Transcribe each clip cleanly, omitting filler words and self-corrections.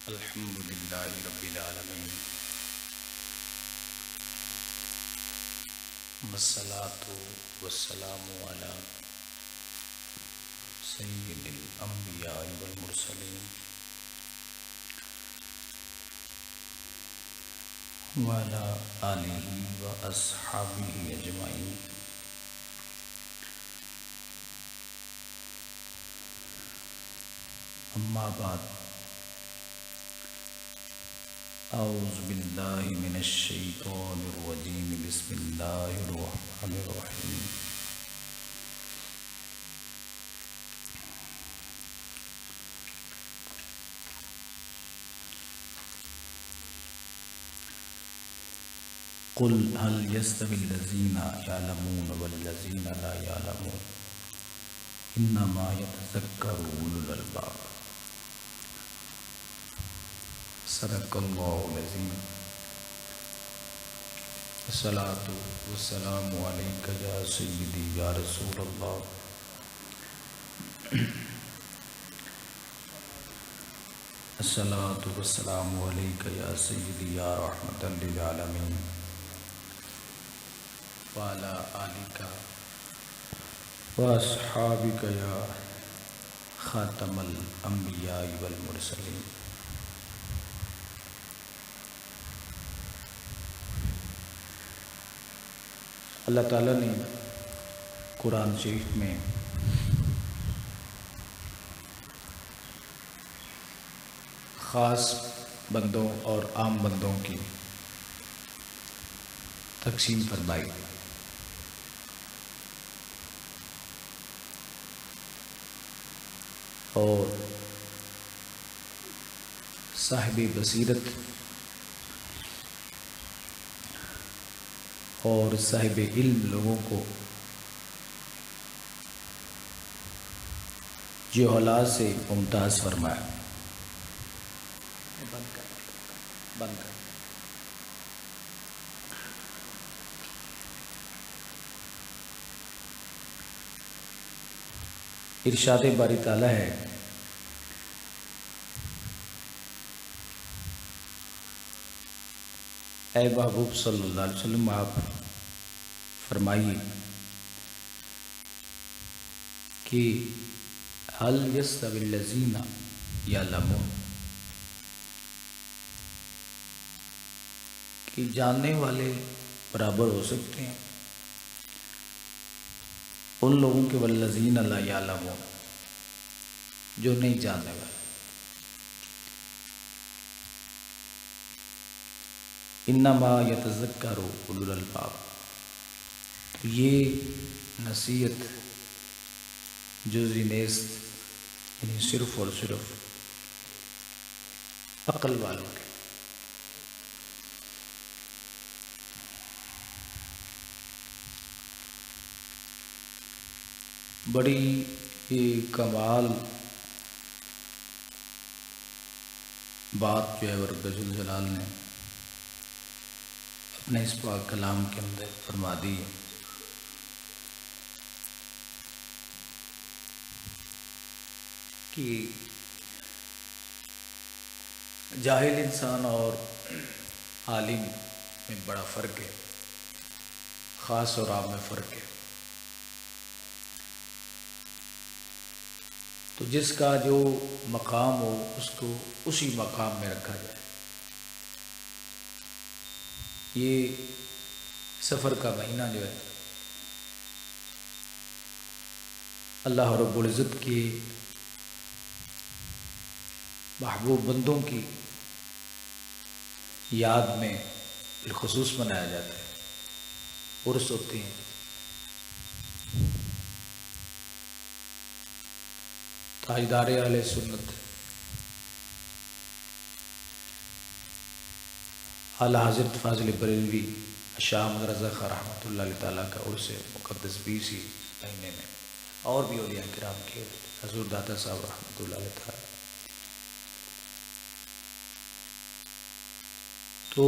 الحمد للہ رب العالمین والصلاة والسلام علی سید الانبیاء والمرسلین وعلی آلہ واصحابہ اجمعین. اما بعد، اعوذ باللہ من الشیطان الرجیم. بسم اللہ الرحمن الرحیم. قل هل يستوي الذین یعلمون والذین لا یعلمون انما یتذکر اولو الالباب. صدق اللہ العظیم. الصلاۃ والسلام علیک یا سیدی یا رسول اللہ. الصلاۃ والسلام علیک یا سیدی یا رحمۃ للعالمین وعلی آلک واصحابک یا خاتم الانبیاء والمرسلین. اللہ تعالیٰ نے قرآن شریف میں خاص بندوں اور عام بندوں کی تقسیم فرمائی. اور صاحب بصیرت اور صاحب علم لوگوں کو جہالات سے ممتاز فرمایا. بند کر. ارشاد باری تعالیٰ ہے، اے محبوب صلی اللہ علیہ وسلم، آپ فرمائیے کہ هل يستوي الذین یعلمون، کہ جاننے والے برابر ہو سکتے ہیں ان لوگوں کے والذین لا یعلمون، جو نہیں جاننے والے. انما یتذکر اولو الالباب، تو یہ نصیحت جزوی نیست، یعنی صرف اور صرف عقل والوں کے. بڑی کمال بات جو ہے رب ذوالجلال نے اپنے اس پاک کلام کے اندر فرما دی ہے کہ جاہل انسان اور عالم میں بڑا فرق ہے، خاص اور عام میں فرق ہے. تو جس کا جو مقام ہو اس کو اسی مقام میں رکھا جائے. یہ سفر کا مہینہ جو ہے اللہ رب العزت کی محبوب بندوں کی یاد میں بالخصوص منایا جاتا ہے. عرس ہوتے ہیں، تاجدار اہل سنت اعلیٰ حضرت فاضل بریلوی شاہ احمد رضا خان رحمۃ اللہ تعالیٰ کا عرس مقدس بھی اسی مہینے میں، اور بھی اولیاء کرام کے، حضور داتا صاحب رحمۃ اللہ تعالیٰ. تو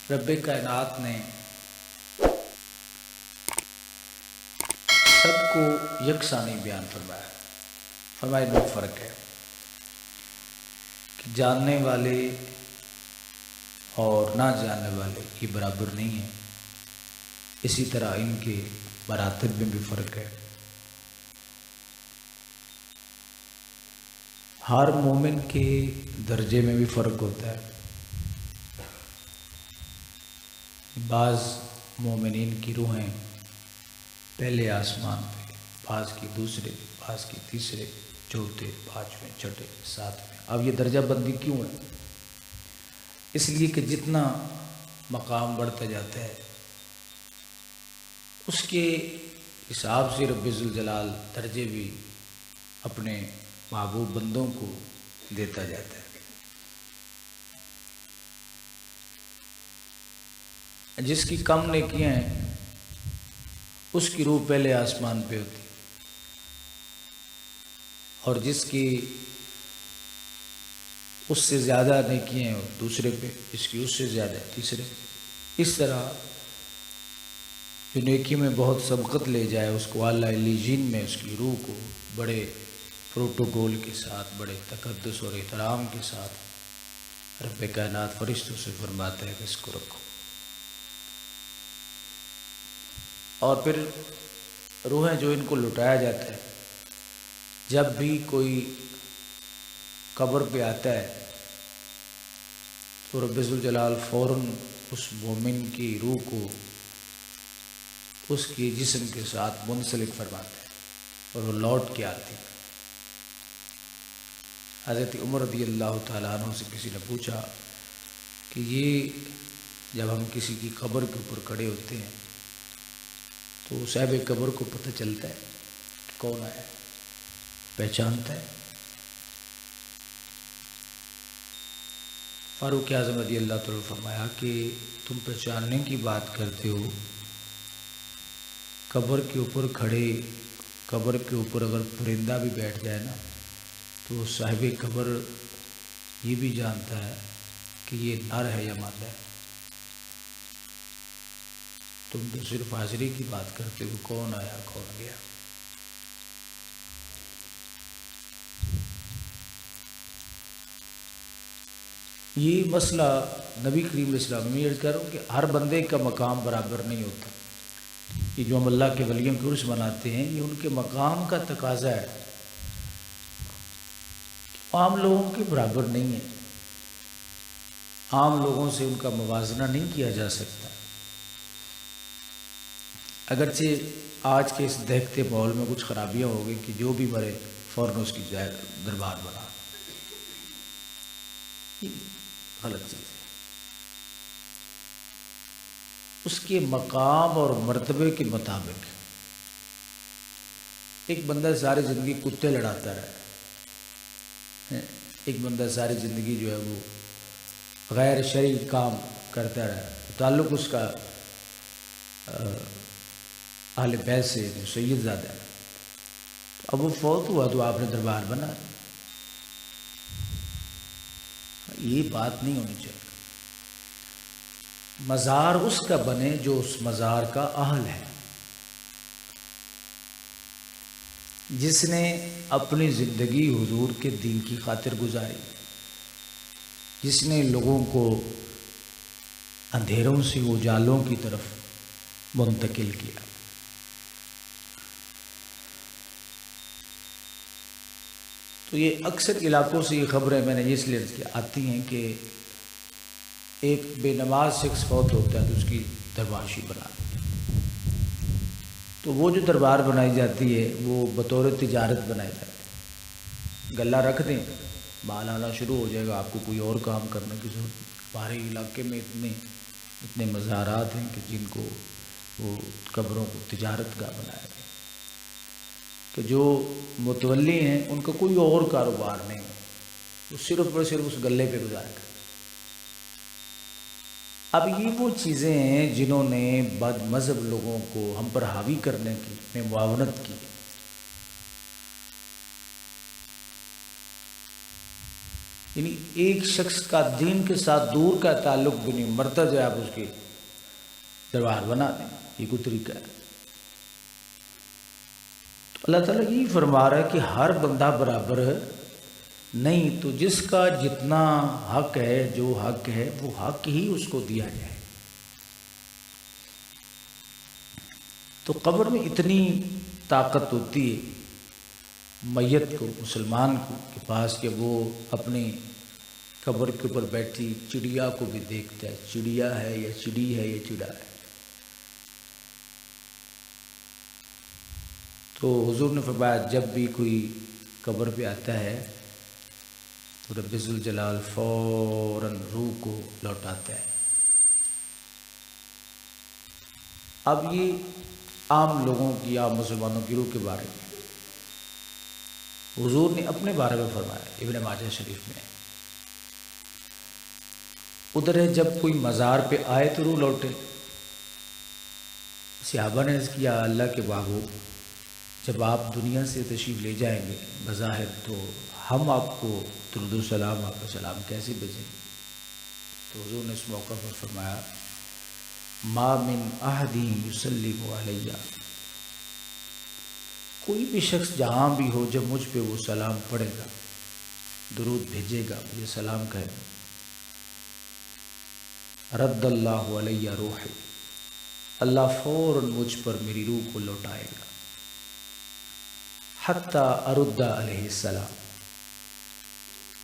رب کائنات نے مقصد کو یکساں نہیں بیان فرمایا، فرمایا میں فرق ہے کہ جاننے والے اور نہ جاننے والے یہ برابر نہیں ہیں، اسی طرح ان کے مراتب میں بھی فرق ہے۔ ہر مومن کے درجے میں بھی فرق ہوتا ہے۔ بعض مومنین کی روحیں پہلے آسمان پہ، بعض کی دوسرے، بعض کی تیسرے، چوتھے، پانچویں، چھٹے، ساتویں۔ اب یہ درجہ بندی کیوں ہے؟ اس لیے کہ جتنا مقام بڑھتا جاتا ہے اس کے حساب سے رب ذوالجلال درجے بھی اپنے محبوب بندوں کو دیتا جاتا ہے۔ جس کی کم نیکیاں ہیں اس کی روح پہلے آسمان پہ ہوتی، اور جس کی اس سے زیادہ نیکیاں ہیں دوسرے پہ، جس کی اس سے زیادہ تیسرے۔ اس طرح جو نیکی میں بہت سبقت لے جائے اس کو اعلیٰ علیین میں اس کی روح کو بڑے پروٹوکول کے ساتھ، بڑے تقدس اور احترام کے ساتھ رب کائنات فرشتوں سے فرماتا ہے کہ اس کو رکھو۔ اور پھر روحیں جو ان کو لٹایا جاتا ہے، جب بھی کوئی قبر پہ آتا ہے تو رب ذوالجلال فوراً اس مومن کی روح کو اس کے جسم کے ساتھ منسلک فرماتا ہے اور وہ لوٹ کے آتی ہے۔ حضرت عمر رضی اللہ تعالیٰ عنہ سے کسی نے پوچھا کہ یہ جب ہم کسی کی قبر کے اوپر کھڑے ہوتے ہیں تو صاحب قبر کو پتہ چلتا ہے کہ کون آیا، پہچانتا ہے؟ فاروق اعظم رضی اللہ تعالیٰ فرمایا کہ تم پہچاننے کی بات کرتے ہو، قبر کے اوپر کھڑے، قبر کے اوپر اگر پرندہ بھی بیٹھ جائے نا تو صاحب قبر یہ بھی جانتا ہے کہ یہ نر ہے یا مادہ ہے۔ تم تو صرف حاضری کی بات کرتے ہو، کون آیا کون گیا۔ یہ مسئلہ نبی کریم علیہ السلام میں عرض کر رہا ہوں کہ ہر بندے کا مقام برابر نہیں ہوتا۔ یہ جو ہم اللہ کے ولیوں کے عرس مناتے ہیں یہ ان کے مقام کا تقاضا ہے، عام لوگوں کے برابر نہیں ہے، عام لوگوں سے ان کا موازنہ نہیں کیا جا سکتا۔ اگرچہ آج کے اس دیکھتے ماحول میں کچھ خرابیاں ہو گئی کہ جو بھی مرے فوراً اس کی دربار بنا، یہ غلط چیز ہے۔ اس کے مقام اور مرتبے کے مطابق ایک بندہ ساری زندگی کتے لڑاتا رہا، ایک بندہ ساری زندگی جو ہے وہ غیر شرعی کام کرتا رہا، تعلق اس کا اہل بیت سے سید زادہ ہے، اب وہ فوت ہوا تو آپ نے دربار بنا، یہ بات نہیں ہونی چاہیے۔ مزار اس کا بنے جو اس مزار کا اہل ہے، جس نے اپنی زندگی حضور کے دین کی خاطر گزاری، جس نے لوگوں کو اندھیروں سے اجالوں کی طرف منتقل کیا۔ تو یہ اکثر علاقوں سے یہ خبریں میں نے اس لیے آتی ہیں کہ ایک بے نماز شخص فوت ہوتا ہے تو اس کی دربارشی بنا دیتے ہیں، تو وہ جو دربار بنائی جاتی ہے وہ بطور تجارت بنائی جاتی ہے، گلہ رکھ دیں مال آنا شروع ہو جائے گا، آپ کو کوئی اور کام کرنے کی ضرورت نہیں۔ ہمارے علاقے میں اتنے مزارات ہیں کہ جن کو وہ قبروں کو تجارت گاہ بنایا گیا کہ جو متولی ہیں ان کا کوئی اور کاروبار نہیں، وہ صرف اور صرف اس گلے پہ گزارے گا۔ اب یہ وہ چیزیں ہیں جنہوں نے بد مذہب لوگوں کو ہم پر حاوی کرنے کی میں معاونت کی، یعنی ایک شخص کا دین کے ساتھ دور کا تعلق بھی نہیں، مرتا جو ہے آپ اس کی دربار بنا دیں، یہ کوئی طریقہ ہے؟ اللہ تعالیٰ یہی فرما رہا ہے کہ ہر بندہ برابر نہیں، تو جس کا جتنا حق ہے، جو حق ہے وہ حق ہی اس کو دیا جائے۔ تو قبر میں اتنی طاقت ہوتی ہے میت کو، مسلمان کو کے پاس، کہ وہ اپنی قبر کے اوپر بیٹھی چڑیا کو بھی دیکھتا ہے، چڑیا ہے یا چڑی ہے یا چڑا ہے۔ تو حضور نے فرمایا جب بھی کوئی قبر پہ آتا ہے تو رب ذوالجلال فوراً روح کو لوٹاتا ہے۔ اب یہ عام لوگوں کی، عام مسلمانوں کی روح کے بارے میں حضور نے اپنے بارے میں فرمایا ابن ماجہ شریف میں۔ ادھر ہے جب کوئی مزار پہ آئے تو روح لوٹے۔ صحابہ نے عرض کیا اللہ کے باغو، جب آپ دنیا سے تشریف لے جائیں گے بظاہر تو ہم آپ کو درود و سلام، آپ کا سلام کیسے بھیجیں؟ تو حضور نے اس موقع پر فرمایا ما من احد یسلم علیہ، کوئی بھی شخص جہاں بھی ہو جب مجھ پہ وہ سلام پڑھے گا، درود بھیجے گا، یہ سلام کہے گا، رد اللہ علیہ روحی، اللہ فوراً مجھ پر میری روح کو لوٹائے گا، حتیٰ ارد علیہ السلام،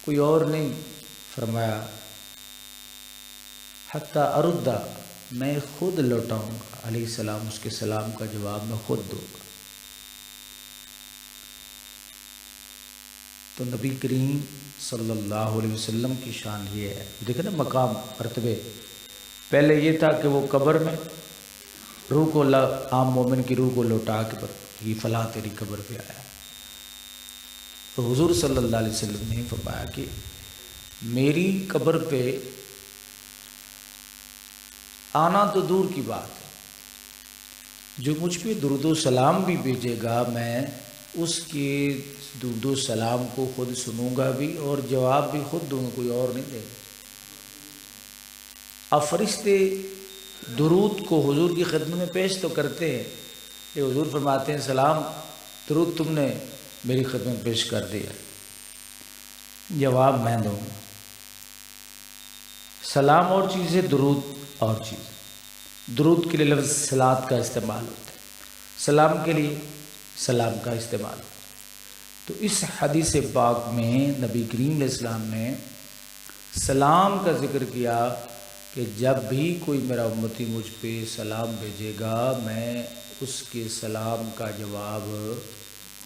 کوئی اور نہیں، فرمایا حتیٰ ارد، میں خود لوٹاؤں گا علیہ السلام، اس کے سلام کا جواب میں خود دوں گا۔ تو نبی کریم صلی اللہ علیہ وسلم کی شان یہ ہے، دیکھیں نا مقام مرتبے، پہلے یہ تھا کہ وہ قبر میں روح کو، عام مومن کی روح کو لوٹا کے یہ فلاں تیری قبر پہ آیا۔ تو حضور صلی اللہ علیہ وسلم نے فرمایا کہ میری قبر پہ آنا تو دور کی بات ہے، جو مجھ پہ درود و سلام بھی بھیجے گا میں اس کے درود و سلام کو خود سنوں گا بھی اور جواب بھی خود دوں گا، کوئی اور نہیں دے گا۔ اب فرشتے درود کو حضور کی خدمت میں پیش تو کرتے ہیں کہ حضور فرماتے ہیں سلام، درود تم نے میری خدمت میں پیش کر دیا، جواب میں دوں گا۔ سلام اور چیز ہے، درود اور چیز۔ درود کے لیے لفظ صلات کا استعمال ہوتا ہے، سلام کے لیے سلام کا استعمال ہوتا ہے۔ تو اس حدیث پاک میں نبی کریم علیہ السلام نے سلام کا ذکر کیا کہ جب بھی کوئی میرا امتی مجھ پہ سلام بھیجے گا میں اس کے سلام کا جواب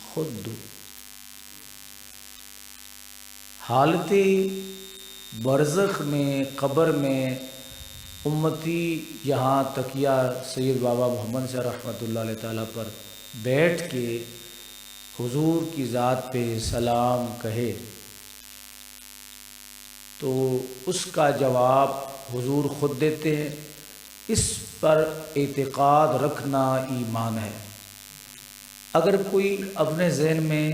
خود دوں۔ حالت برزخ میں، قبر میں، امتی یہاں تکیہ سید بابا محمد سے رحمۃ اللہ علیہ تعالیٰ پر بیٹھ کے حضور کی ذات پہ سلام کہے تو اس کا جواب حضور خود دیتے ہیں۔ اس پر اعتقاد رکھنا ایمان ہے۔ اگر کوئی اپنے ذہن میں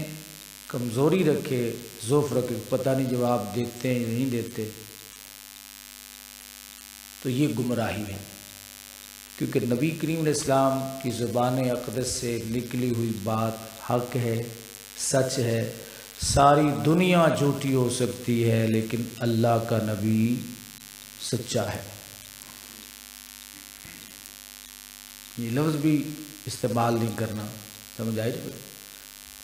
کمزوری رکھے، ضعف رکھے، پتہ نہیں جواب دیتے ہیں نہیں دیتے، تو یہ گمراہی ہے، کیونکہ نبی کریم علیہ السلام کی زبان اقدس سے نکلی ہوئی بات حق ہے، سچ ہے۔ ساری دنیا جھوٹی ہو سکتی ہے لیکن اللہ کا نبی سچا ہے۔ یہ لفظ بھی استعمال نہیں کرنا، سمجھ آئی؟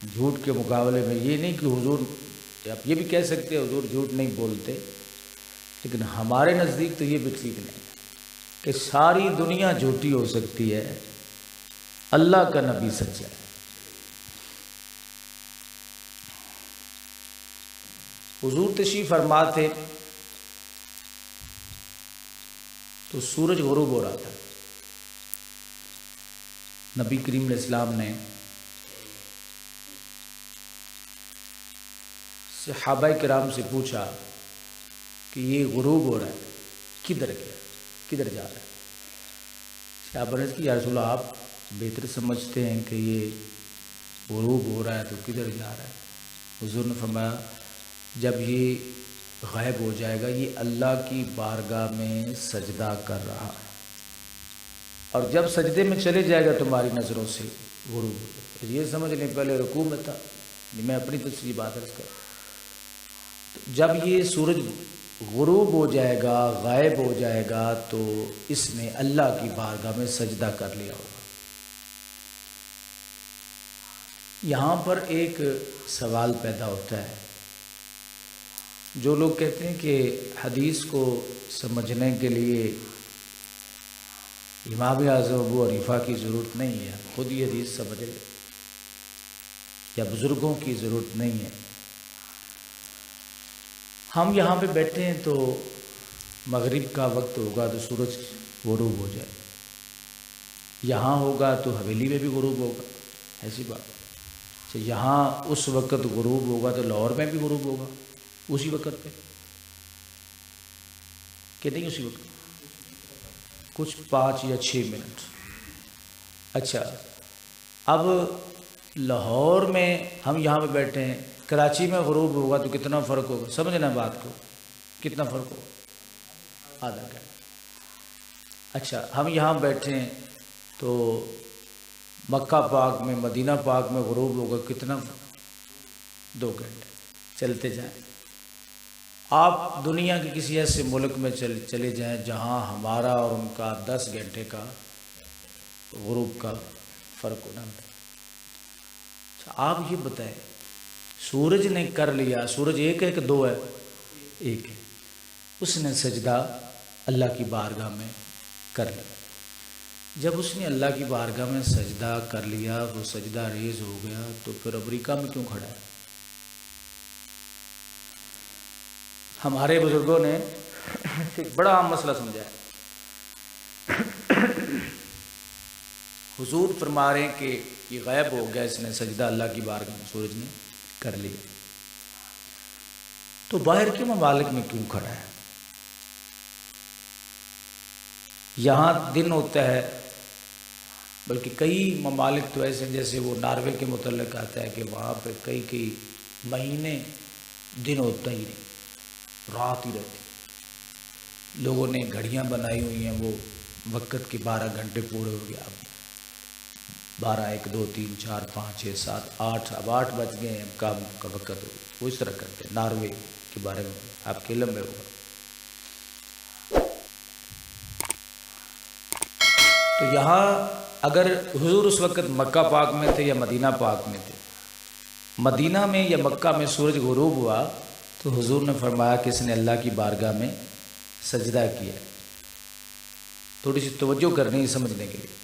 جھوٹ کے مقابلے میں یہ نہیں کہ حضور، آپ یہ بھی کہہ سکتے ہیں حضور جھوٹ نہیں بولتے، لیکن ہمارے نزدیک تو یہ بھی ٹھیک نہیں کہ ساری دنیا جھوٹی ہو سکتی ہے، اللہ کا نبی سچا ہے۔ حضور تشریف فرما تھے تو سورج غروب ہو رہا تھا، نبی کریم علیہ السلام نے صحابہ کرام سے پوچھا کہ یہ غروب ہو رہا ہے کدھر گیا، کدھر جا رہا ہے؟ صحابہ نے کہا یا رسول اللہ آپ بہتر سمجھتے ہیں کہ یہ غروب ہو رہا ہے تو کدھر جا رہا ہے؟ حضور نے فرمایا جب یہ غائب ہو جائے گا یہ اللہ کی بارگاہ میں سجدہ کر رہا ہے، اور جب سجدے میں چلے جائے گا تمہاری نظروں سے غروب ہو جائے. یہ سمجھ لیں پہلے رکوع میں تھا. میں اپنی تفصیلی بات عرض کر. جب یہ سورج غروب ہو جائے گا، غائب ہو جائے گا، تو اس نے اللہ کی بارگاہ میں سجدہ کر لیا ہوگا. یہاں پر ایک سوال پیدا ہوتا ہے. جو لوگ کہتے ہیں کہ حدیث کو سمجھنے کے لیے امام اعظم ابو حنیفہ کی ضرورت نہیں ہے، خود ہی حدیث سمجھ لے، یا بزرگوں کی ضرورت نہیں ہے. ہم یہاں پہ بیٹھے ہیں تو مغرب کا وقت ہوگا تو سورج غروب ہو جائے. یہاں ہوگا تو حویلی میں بھی غروب ہوگا، ایسی بات. یہاں اس وقت غروب ہوگا تو لاہور میں بھی غروب ہوگا اسی وقت پہ کہ نہیں؟ اسی وقت کچھ 5 یا 6 منٹ. اچھا، اب لاہور میں ہم یہاں پہ بیٹھے ہیں، کراچی میں غروب ہوگا تو کتنا فرق ہوگا؟ سمجھنا بات کو، کتنا فرق ہوگا؟ آدھا گھنٹہ. اچھا، ہم یہاں بیٹھے ہیں تو مکہ پاک میں، مدینہ پاک میں غروب ہوگا کتنا؟ 2 گھنٹے. چلتے جائیں. آپ دنیا کے کسی ایسے ملک میں چلے جائیں جہاں ہمارا اور ان کا 10 گھنٹے کا غروب کا فرق ہونا. اچھا، آپ یہ بتائیں، سورج نے کر لیا، سورج ایک ہے کہ 2 ہے؟ ایک ہے. اس نے سجدہ اللہ کی بارگاہ میں کر لیا. جب اس نے اللہ کی بارگاہ میں سجدہ کر لیا، وہ سجدہ ریز ہو گیا، تو پھر امریکہ میں کیوں کھڑا ہے؟ ہمارے بزرگوں نے ایک بڑا عام مسئلہ سمجھایا. حضور فرما رہے ہیں کہ یہ غائب ہو گیا، اس نے سجدہ اللہ کی بارگاہ میں سورج نے کر لیا، تو باہر کے ممالک میں کیوں کھڑا ہے؟ یہاں دن ہوتا ہے، بلکہ کئی ممالک تو ایسے ہیں، جیسے وہ ناروے کے متعلق آتا ہے کہ وہاں پہ کئی مہینے دن ہوتا ہی نہیں، رات ہی رہتی. لوگوں نے گھڑیاں بنائی ہوئی ہیں، وہ وقت کے 12 گھنٹے پورے ہو گیا. اب 12، 1، 2، 3، 4، 5، 6، 7، 8، اب 8 بج گئے ہیں، کام کا وقت ہو گیا. وہ اس طرح کرتے ہیں. ناروے کے بارے میں آپ کے علم میں ہوگا. تو یہاں اگر حضور اس وقت مکہ پاک میں تھے یا مدینہ پاک میں تھے، مدینہ میں یا مکہ میں سورج غروب ہوا تو حضور نے فرمایا کہ اس نے اللہ کی بارگاہ میں سجدہ کیا ہے. تھوڑی سی توجہ کرنی ہے سمجھنے کے لیے.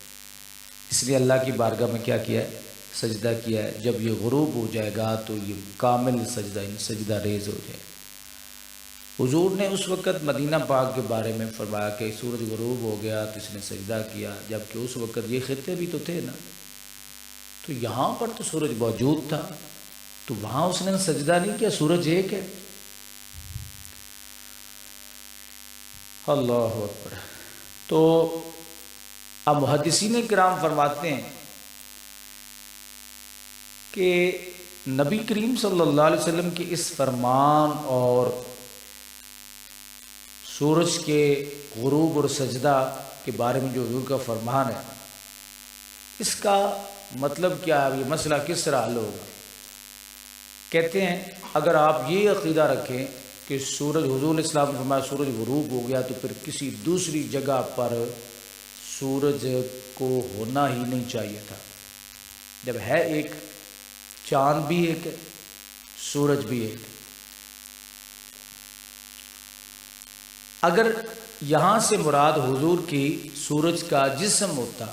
اس لیے اللہ کی بارگاہ میں کیا کیا ہے؟ سجدہ کیا ہے. جب یہ غروب ہو جائے گا تو یہ کامل سجدہ ریز ہو جائے. حضور نے اس وقت مدینہ پاک کے بارے میں فرمایا کہ سورج غروب ہو گیا تو اس نے سجدہ کیا، جبکہ اس وقت یہ خطے بھی تو تھے نا. تو یہاں پر تو سورج موجود تھا، تو وہاں اس نے سجدہ نہیں کیا. سورج ایک ہے. اللہ اکبر. تو اب محدثین کرام فرماتے ہیں کہ نبی کریم صلی اللہ علیہ وسلم کے اس فرمان اور سورج کے غروب اور سجدہ کے بارے میں جو حضور کا فرمان ہے، اس کا مطلب کیا ہے؟ یہ مسئلہ کس طرح حل ہوگا؟ کہتے ہیں اگر آپ یہ عقیدہ رکھیں کہ سورج، حضور اسلام نے فرمایا سورج غروب ہو گیا، تو پھر کسی دوسری جگہ پر سورج کو ہونا ہی نہیں چاہیے تھا. جب ہے ایک، چاند بھی ایک ہے، سورج بھی ایک. اگر یہاں سے مراد حضور کی سورج کا جسم ہوتا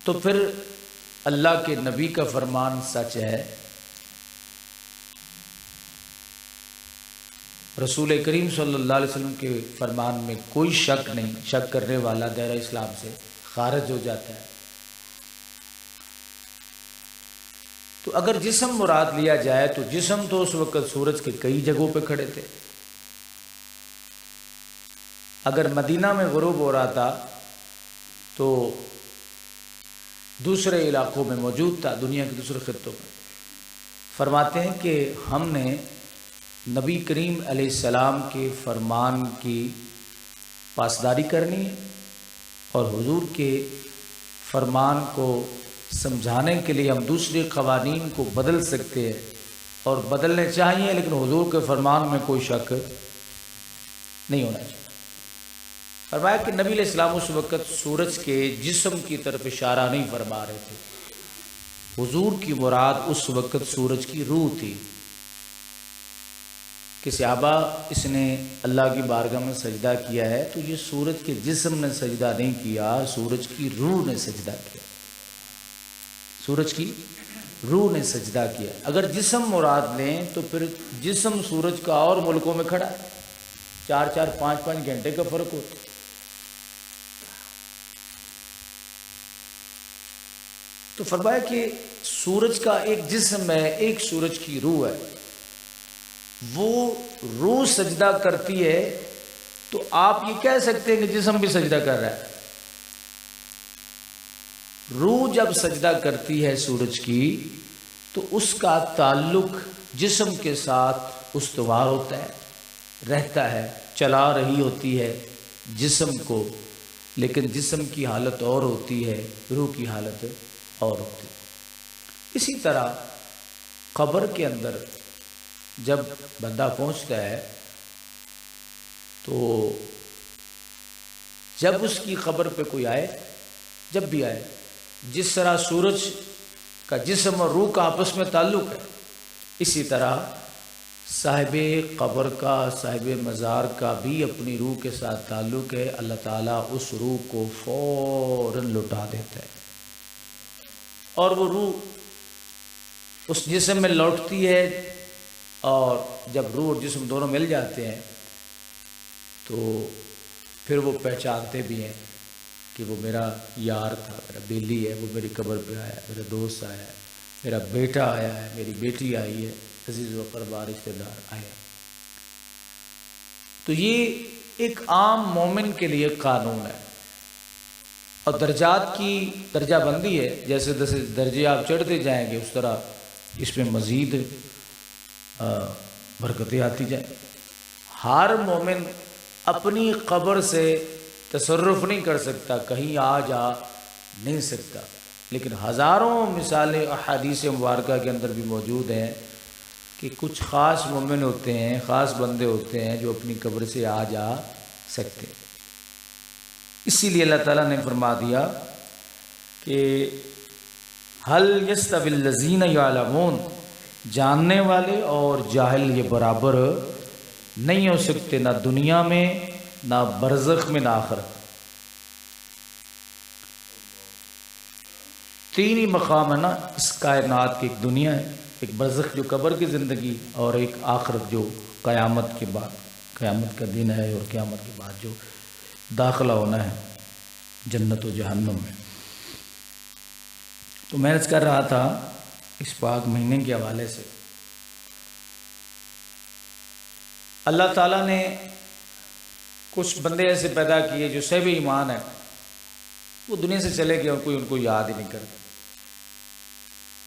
تو پھر اللہ کے نبی کا فرمان سچ ہے. رسول کریم صلی اللہ علیہ وسلم کے فرمان میں کوئی شک نہیں. شک کرنے والا دائرہ اسلام سے خارج ہو جاتا ہے. تو اگر جسم مراد لیا جائے تو جسم تو اس وقت سورج کے کئی جگہوں پہ کھڑے تھے. اگر مدینہ میں غروب ہو رہا تھا تو دوسرے علاقوں میں موجود تھا، دنیا کے دوسرے خطوں میں. فرماتے ہیں کہ ہم نے نبی کریم علیہ السلام کے فرمان کی پاسداری کرنی ہے اور حضور کے فرمان کو سمجھانے کے لیے ہم دوسرے قوانین کو بدل سکتے ہیں اور بدلنے چاہیے، لیکن حضور کے فرمان میں کوئی شک نہیں ہونا چاہیے۔ فرمایا کہ نبی علیہ السلام اس وقت سورج کے جسم کی طرف اشارہ نہیں فرما رہے تھے، حضور کی مراد اس وقت سورج کی روح تھی کہ صحابہ اس نے اللہ کی بارگاہ میں سجدہ کیا ہے تو یہ سورج کے جسم نے سجدہ نہیں کیا، سورج کی روح نے سجدہ کیا، سورج کی روح نے سجدہ کیا۔ اگر جسم مراد لیں تو پھر جسم سورج کا اور ملکوں میں کھڑا ہے، 4 5 گھنٹے کا فرق ہوتا ہے۔ تو فرمایا کہ سورج کا ایک جسم ہے، ایک سورج کی روح ہے، وہ روح سجدہ کرتی ہے تو آپ یہ کہہ سکتے ہیں کہ جسم بھی سجدہ کر رہا ہے۔ روح جب سجدہ کرتی ہے سورج کی تو اس کا تعلق جسم کے ساتھ استوار ہوتا ہے، رہتا ہے، چلا رہی ہوتی ہے جسم کو، لیکن جسم کی حالت اور ہوتی ہے، روح کی حالت اور ہوتی ہے۔ اسی طرح قبر کے اندر جب بندہ پہنچتا ہے تو جب اس کی قبر پہ کوئی آئے، جب بھی آئے، جس طرح سورج کا جسم اور روح کا آپس میں تعلق ہے، اسی طرح صاحب قبر کا، صاحب مزار کا بھی اپنی روح کے ساتھ تعلق ہے۔ اللہ تعالیٰ اس روح کو فوراً لوٹا دیتا ہے اور وہ روح اس جسم میں لوٹتی ہے، اور جب روح اور جسم دونوں مل جاتے ہیں تو پھر وہ پہچانتے بھی ہیں کہ وہ میرا یار تھا، میرا بیلی ہے، وہ میری قبر پہ آیا ہے، میرا دوست آیا ہے، میرا بیٹا آیا ہے، میری بیٹی آئی ہے، عزیز و قربا رشتہ دار آیا۔ تو یہ ایک عام مومن کے لیے قانون ہے، اور درجات کی درجہ بندی ہے، جیسے جیسے درجے آپ چڑھتے جائیں گے اس طرح اس میں مزید برکتیں آتی جائیں۔ ہر مومن اپنی قبر سے تصرف نہیں کر سکتا، کہیں آ جا نہیں سکتا، لیکن ہزاروں مثالیں احادیث مبارکہ کے اندر بھی موجود ہیں کہ کچھ خاص مومن ہوتے ہیں، خاص بندے ہوتے ہیں جو اپنی قبر سے آ جا سکتے ہیں۔ اسی لیے اللہ تعالیٰ نے فرما دیا کہ هل يستوي الذين يعلمون، جاننے والے اور جاہل یہ برابر نہیں ہو سکتے، نہ دنیا میں، نہ برزخ میں، نہ آخرت۔ تین ہی مقام ہے نا اس کائنات کی، ایک دنیا ہے، ایک برزخ جو قبر کی زندگی، اور ایک آخرت جو قیامت کے بعد، قیامت کا دن ہے، اور قیامت کے بعد جو داخلہ ہونا ہے جنت و جہنم میں۔ تو میں عرض کر رہا تھا اس پاک مہینے کے حوالے سے اللہ تعالیٰ نے کچھ بندے ایسے پیدا کیے جو صاحب ایمان ہے، وہ دنیا سے چلے گئے اور کوئی ان کو یاد ہی نہیں کرتا،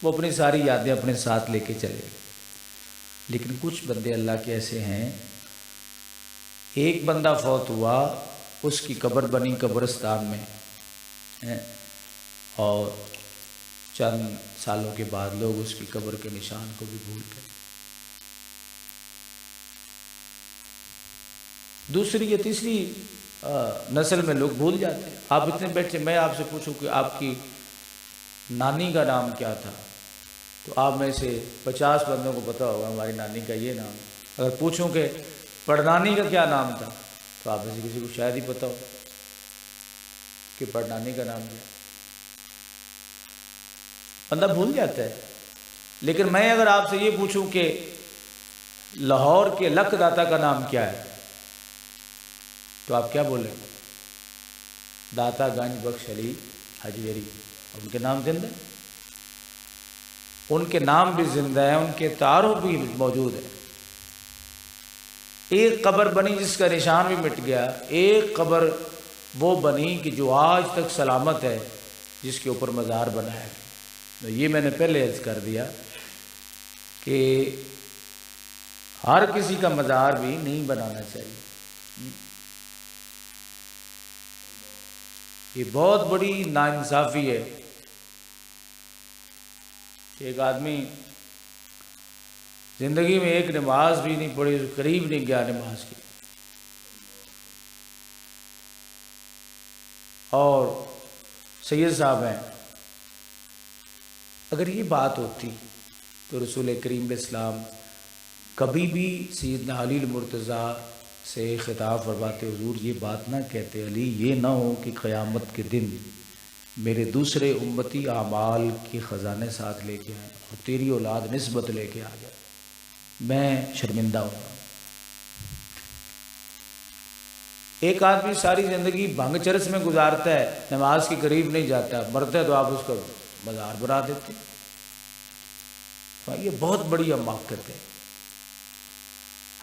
وہ اپنی ساری یادیں اپنے ساتھ لے کے چلے گئے۔ لیکن کچھ بندے اللہ کے ایسے ہیں، ایک بندہ فوت ہوا، اس کی قبر بنی قبرستان میں، اور چند سالوں کے بعد لوگ اس کی قبر کے نشان کو بھی بھول گئے۔ دوسری یا تیسری نسل میں لوگ بھول جاتے ہیں۔ آپ اتنے بیٹھے، میں آپ سے پوچھوں کہ آپ کی نانی کا نام کیا تھا، تو آپ میں سے 50 بندوں کو پتہ ہوگا ہماری نانی کا یہ نام۔ اگر پوچھوں کہ پڑنانی کا کیا نام تھا، تو آپ میں سے کسی کو شاید ہی پتہ ہو کہ پڑنانی کا نام کیا۔ بندہ بھول جاتا ہے۔ لیکن میں اگر آپ سے یہ پوچھوں کہ لاہور کے لکھ داتا کا نام کیا ہے، تو آپ کیا بولیں؟ داتا گنج بخش علی حجویری۔ ان کے نام زندہ، ان کے نام بھی زندہ ہیں، ان کے تعارف بھی موجود ہے۔ ایک قبر بنی جس کا نشان بھی مٹ گیا، ایک قبر وہ بنی کہ جو آج تک سلامت ہے، جس کے اوپر مزار بنا ہے۔ تو یہ میں نے پہلے عرض کر دیا کہ ہر کسی کا مزار بھی نہیں بنانا چاہیے۔ یہ بہت بڑی ناانصافی ہے کہ ایک آدمی زندگی میں ایک نماز بھی نہیں پڑھی، قریب نہیں گیا نماز کی، اور سید صاحب ہیں۔ اگر یہ بات ہوتی تو رسول کریم علیہ السلام کبھی بھی سیدنا علی المرتضیٰ سے خطاب فرماتے، حضور یہ بات نہ کہتے، علی یہ نہ ہو کہ قیامت کے دن میرے دوسرے امتی اعمال کے خزانے ساتھ لے کے آئیں اور تیری اولاد نسبت لے کے آ جائے، میں شرمندہ ہوں۔ ایک آدمی ساری زندگی بھنگ چرس میں گزارتا ہے، نماز کے قریب نہیں جاتا، مرتا ہے تو آپ اس کا مزار بنا دیتے۔ یہ بہت بڑی حماقت ہے۔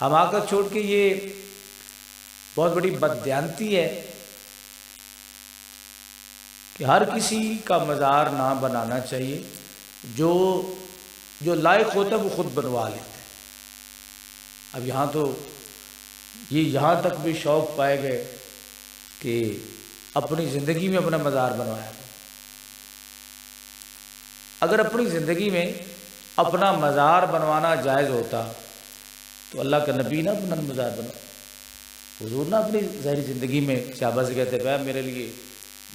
حماقت چھوڑ کے یہ بہت بڑی بددیانتی ہے کہ ہر کسی کا مزار نہ بنانا چاہیے، جو لائق ہوتا ہے وہ خود بنوا لیتا ہے۔ اب یہاں تو یہ یہاں تک بھی شوق پائے گئے کہ اپنی زندگی میں اپنا مزار بنوایا۔ اگر اپنی زندگی میں اپنا مزار بنوانا جائز ہوتا تو اللہ کا نبی نہ اپنا مزار بنا، حضور نہ اپنی ظاہری زندگی میں صحابہ سے کہتے ہیں میرے لیے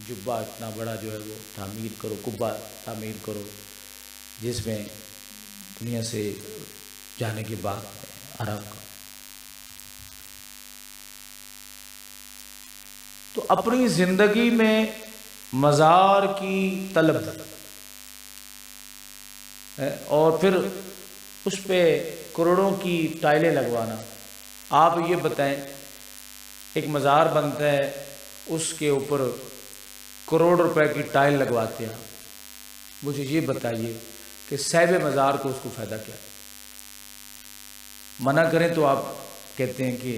جبہ اتنا بڑا جو ہے وہ تعمیر کرو، قبہ تعمیر کرو، جس میں دنیا سے جانے کے بعد آرام کرو۔ تو اپنی زندگی میں مزار کی طلب اور پھر اس پہ کروڑوں کی ٹائلیں لگوانا۔ آپ یہ بتائیں ایک مزار بنتا ہے، اس کے اوپر کروڑ روپے کی ٹائل لگواتے ہیں، مجھے یہ بتائیے کہ صاحب مزار کو اس کو فائدہ کیا؟ منع کریں تو آپ کہتے ہیں کہ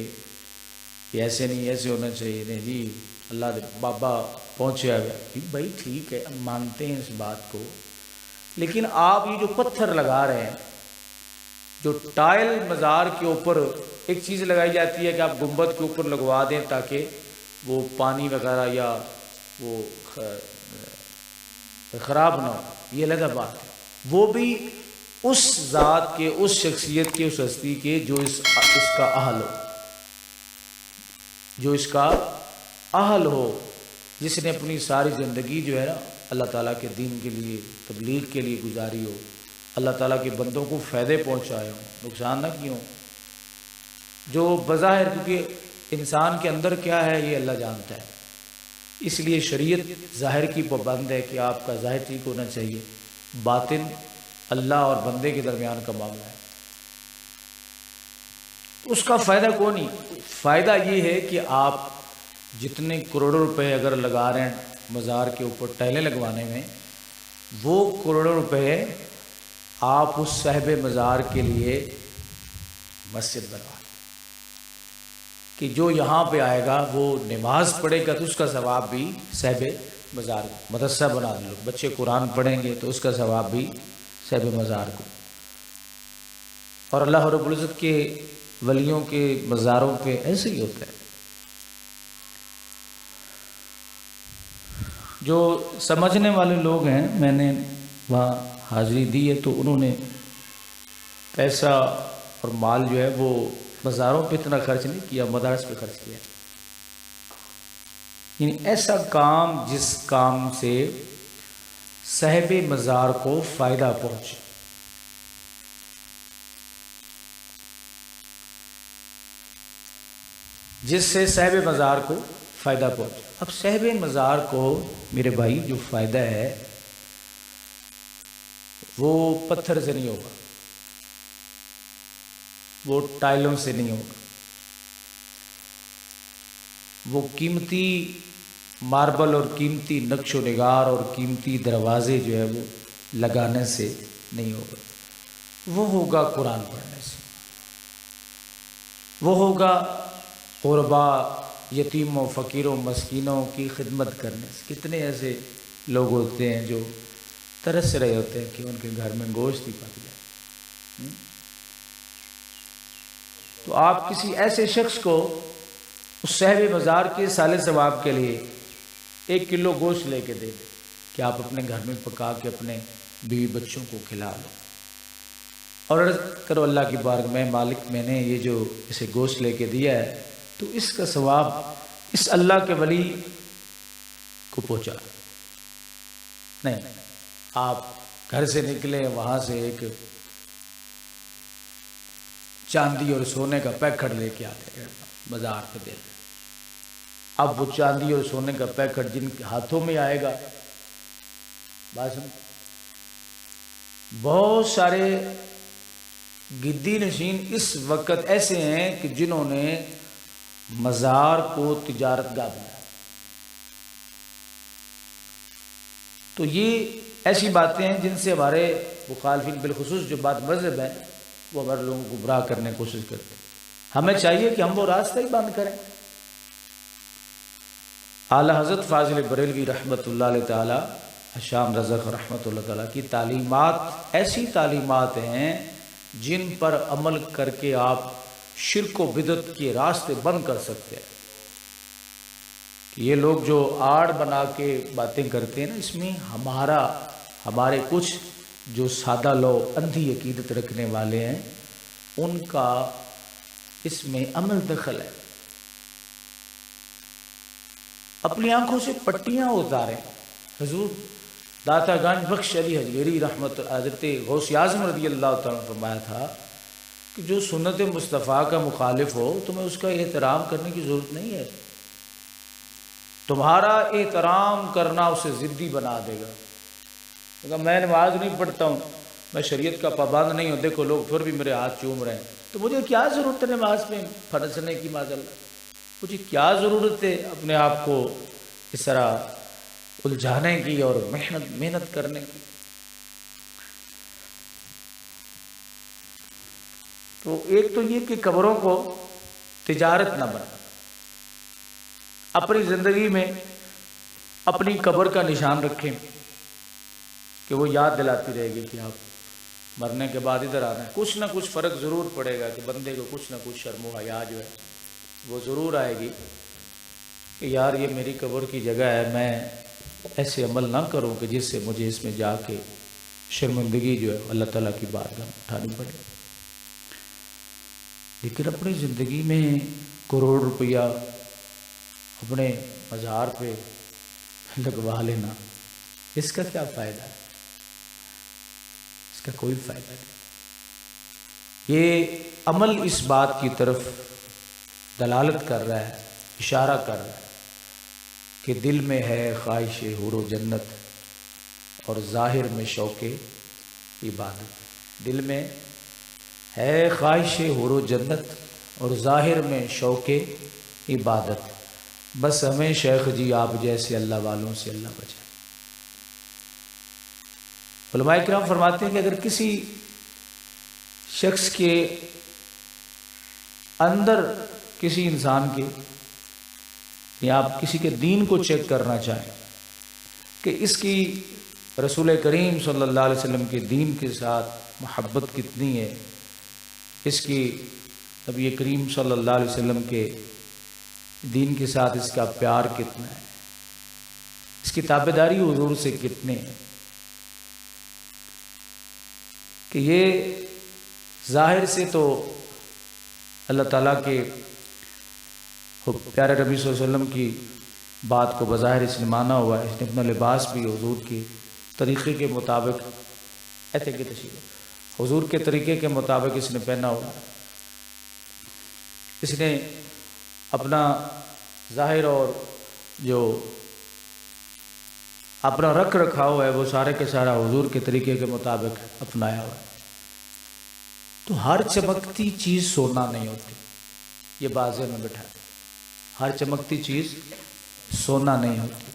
یہ ایسے نہیں، ایسے ہونا چاہیے، نہیں جی اللہ دے بابا پہنچے گیا بھائی ٹھیک ہے، ہم مانتے ہیں اس بات کو، لیکن آپ یہ جو پتھر لگا رہے ہیں، جو ٹائل مزار کے اوپر ایک چیز لگائی جاتی ہے کہ آپ گنبد کے اوپر لگوا دیں تاکہ وہ پانی وغیرہ یا وہ خراب نہ ہو، یہ الگ بات ہے۔ وہ بھی اس ذات کے، اس شخصیت کے، اس ہستی کے جو اس کا اہل ہو، جو اس کا اہل ہو، جس نے اپنی ساری زندگی جو ہے نا اللہ تعالیٰ کے دین کے لیے، تبلیغ کے لیے گزاری ہو، اللہ تعالیٰ کے بندوں کو فائدے پہنچائے ہوں، نقصان نہ کیے ہوں۔ جو بظاہر، کیونکہ انسان کے اندر کیا ہے یہ اللہ جانتا ہے، اس لیے شریعت ظاہر کی پابند ہے کہ آپ کا ظاہر ٹھیک ہونا چاہیے، باطن اللہ اور بندے کے درمیان کا معاملہ ہے۔ اس کا فائدہ کون نہیں؟ فائدہ یہ ہے کہ آپ جتنے کروڑوں روپے اگر لگا رہے ہیں مزار کے اوپر ٹائلیں لگوانے میں، وہ کروڑوں روپے آپ اس صاحب مزار کے لیے مسجد بنوا لیں کہ جو یہاں پہ آئے گا وہ نماز پڑھے گا تو اس کا ثواب بھی صاحب مزار کو، مدرسہ بنا دیں، بچے قرآن پڑھیں گے تو اس کا ثواب بھی صاحب مزار کو۔ اور اللہ رب العزت کے ولیوں کے مزاروں پہ ایسے ہی ہوتا ہے۔ جو سمجھنے والے لوگ ہیں، میں نے وہاں حاضری دی ہے تو انہوں نے پیسہ اور مال جو ہے وہ مزاروں پہ اتنا خرچ نہیں کیا، مدارس پہ خرچ کیا، یعنی ایسا کام جس کام سے صاحب مزار کو فائدہ پہنچے۔ جس سے صاحب مزار کو فائدہ پہنچے۔ اب صاحب مزار کو میرے بھائی جو فائدہ ہے وہ پتھر سے نہیں ہوگا، وہ ٹائلوں سے نہیں ہوگا، وہ قیمتی ماربل اور قیمتی نقش و نگار اور قیمتی دروازے جو ہے وہ لگانے سے نہیں ہوگا، وہ ہوگا قرآن پڑھنے سے، وہ ہوگا غربا، یتیموں، فقیروں، مسکینوں کی خدمت کرنے سے۔ کتنے ایسے لوگ ہوتے ہیں جو ترس رہے ہوتے ہیں کہ ان کے گھر میں گوشت ہی پک جائے، تو آپ کسی ایسے شخص کو اس صاحب مزار کے سال ثواب کے لیے 1 کلو گوشت لے کے دے دے کہ آپ اپنے گھر میں پکا کے اپنے بیوی بچوں کو کھلا لو، اور عرض کرو اللہ کی بارگاہ میں مالک میں نے یہ جو اسے گوشت لے کے دیا ہے تو اس کا ثواب اس اللہ کے ولی کو پہنچا۔ نہیں، آپ گھر سے نکلے وہاں سے ایک چاندی اور سونے کا پیکٹ لے کے آتے ہیں بازار پہ دے، اب وہ چاندی اور سونے کا پیکٹ جن کے ہاتھوں میں آئے گا، بہت سارے گدی نشین اس وقت ایسے ہیں کہ جنہوں نے مزار کو تجارت گاہ بنایا۔ تو یہ ایسی باتیں ہیں جن سے ہمارے مخالفین بالخصوص جو بات مذہب ہے وہ ہمارے لوگوں کو گمراہ کرنے کی کوشش کرتے ہیں۔ ہمیں چاہیے کہ ہم وہ راستہ ہی بند کریں۔ اعلیٰ حضرت فاضل بریلوی رحمۃ اللہ علیہ تعالی، شام رزق رحمۃ اللہ تعالیٰ کی تعلیمات ایسی تعلیمات ہیں جن پر عمل کر کے آپ شرک و بدعت کے راستے بند کر سکتے ہیں۔ کہ یہ لوگ جو آڑ بنا کے باتیں کرتے ہیں نا، اس میں ہمارے کچھ جو سادہ لوگ اندھی عقیدت رکھنے والے ہیں ان کا اس میں عمل دخل ہے۔ اپنی آنکھوں سے پٹیاں اتاریں۔ حضور داتا گنج بخش علی حجویری رحمت حضرت غوث اعظم رضی اللہ تعالیٰ نے فرمایا تھا کہ جو سنت مصطفیٰ کا مخالف ہو تمہیں اس کا احترام کرنے کی ضرورت نہیں ہے، تمہارا احترام کرنا اسے ضدی بنا دے گا۔ میں نماز نہیں پڑھتا ہوں، میں شریعت کا پابند نہیں ہوں، دیکھو لوگ پھر بھی میرے ہاتھ چوم رہے ہیں، تو مجھے کیا ضرورت ہے نماز میں پھنسنے کی؟ معذاللہ مجھے کیا ضرورت ہے اپنے آپ کو اس طرح الجھانے کی اور محنت کرنے کی؟ تو ایک تو یہ کہ قبروں کو تجارت نہ بنا، اپنی زندگی میں اپنی قبر کا نشان رکھیں کہ وہ یاد دلاتی رہے گی کہ آپ مرنے کے بعد ادھر آنا ہے۔ کچھ نہ کچھ فرق ضرور پڑے گا کہ بندے کو کچھ نہ کچھ شرم و حیا جو ہے وہ ضرور آئے گی کہ یار یہ میری قبر کی جگہ ہے، میں ایسے عمل نہ کروں کہ جس سے مجھے اس میں جا کے شرمندگی جو ہے اللہ تعالیٰ کی بارگاہ میں اٹھانی پڑے۔ لیکن اپنی زندگی میں کروڑ روپیہ اپنے مزار پہ لگوا لینا، اس کا کیا فائدہ ہے؟ اس کا کوئی فائدہ نہیں۔ یہ عمل اس بات کی طرف دلالت کر رہا ہے، اشارہ کر رہا ہے کہ دل میں ہے خواہش حور و جنت اور ظاہر میں شوق عبادت۔ دل میں ہے خواہش حور و جنت اور ظاہر میں شوق عبادت، بس ہمیں شیخ جی آپ جیسے اللہ والوں سے اللہ بچائے۔ علماء کرام فرماتے ہیں کہ اگر کسی شخص کے اندر کسی انسان کے یا آپ کسی کے دین کو چیک کرنا چاہیں کہ اس کی رسول کریم صلی اللہ علیہ وسلم کے دین کے ساتھ محبت کتنی ہے، اس کی نبی کریم صلی اللہ علیہ وسلم کے دین کے ساتھ اس کا پیار کتنا ہے، اس کی تابعداری حضور سے کتنے ہے، کہ یہ ظاہر سے تو اللہ تعالیٰ کے پیارے نبی صلی اللہ علیہ وسلم کی بات کو بظاہر اس نے مانا ہوا ہے، اس نے اپنا لباس بھی حضور کے طریقے کے مطابق ایسے کی تشریح حضور کے طریقے کے مطابق اس نے پہنا ہوا ہے، اس نے اپنا ظاہر اور جو اپنا رکھ رکھاؤ ہے وہ سارے کے سارا حضور کے طریقے کے مطابق اپنایا ہوا ہے۔ تو ہر چمکتی چیز سونا نہیں ہوتی، یہ بازے میں بٹھا ہے، ہر چمکتی چیز سونا نہیں ہوتی۔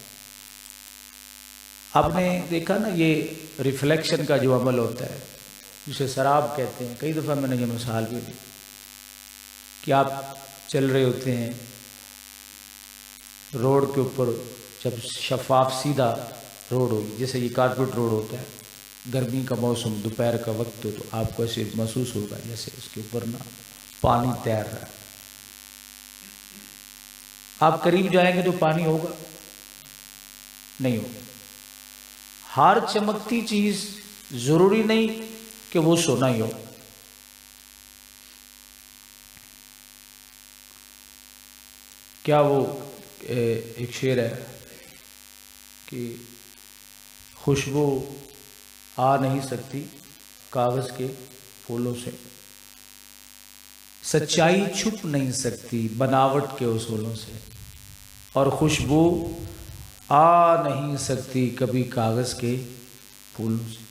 آپ نے دیکھا نا یہ ریفلیکشن کا جو عمل ہوتا ہے جسے سراب کہتے ہیں، کئی دفعہ میں نے یہ مثال بھی دی کہ آپ چل رہے ہوتے ہیں روڈ کے اوپر، جب شفاف سیدھا روڈ ہوگی، جیسے یہ کارپیٹ روڈ ہوتا ہے، گرمی کا موسم دوپہر کا وقت ہو تو آپ کو ایسے محسوس ہوگا جیسے اس کے اوپر نا پانی تیر رہا ہے۔ آپ قریب جائیں گے تو پانی ہوگا، نہیں ہو. ہر چمکتی چیز ضروری نہیں کہ وہ سونا ہی ہو. کیا وہ ایک شعر ہے کہ خوشبو آ نہیں سکتی کاغذ کے پھولوں سے، سچائی چھپ نہیں سکتی بناوٹ کے اصولوں سے، اور خوشبو آ نہیں سکتی کبھی کاغذ کے پھولوں سے.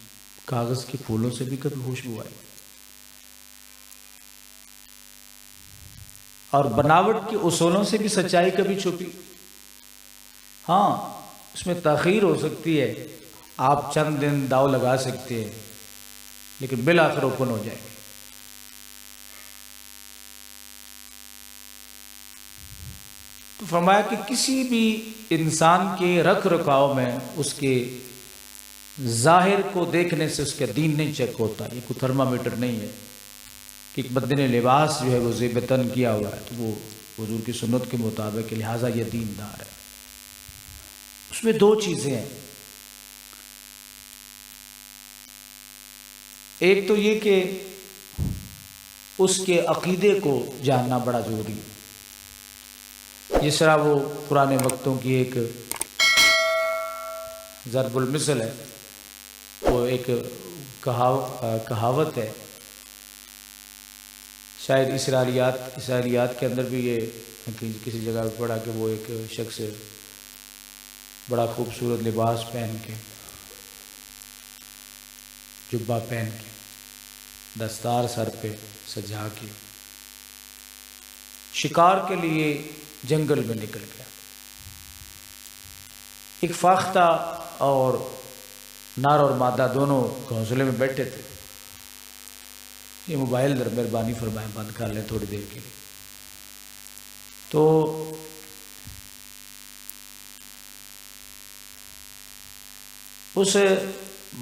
کاغذ کے پھولوں سے بھی کبھی خوشبو آئے، اور بناوٹ کے اصولوں سے بھی سچائی کبھی چھپی. ہاں اس میں تاخیر ہو سکتی ہے، آپ چند دن داؤ لگا سکتے ہیں، لیکن بالآخر اوپن ہو جائے گی. تو فرمایا کہ کسی بھی انسان کے رکھ رکھاؤ میں اس کے ظاہر کو دیکھنے سے اس کا دین نہیں چیک ہوتا. یہ کوئی تھرمامیٹر نہیں ہے کہ ایک بندے نے لباس جو ہے وہ زیب تن کیا ہوا ہے تو وہ حضور کی سنت کے مطابق لہٰذا یہ دیندار ہے. اس میں دو چیزیں ہیں. ایک تو یہ کہ اس کے عقیدے کو جاننا بڑا ضروری ہے. جس طرح وہ پرانے وقتوں کی ایک ضرب المثل ہے، وہ ایک کہاوت ہے، شاید اسرائیلیات کے اندر بھی یہ کسی جگہ پڑھا کہ وہ ایک شخص بڑا خوبصورت لباس پہن کے، جبہ پہن کے، دستار سر پہ سجا کے شکار کے لیے جنگل میں نکل گیا. ایک فاختہ اور نر اور مادہ دونوں گھونسلے میں بیٹھے تھے. یہ موبائل در مہربانی فرمائیں بند کر لیں تھوڑی دیر کے لیے. تو اس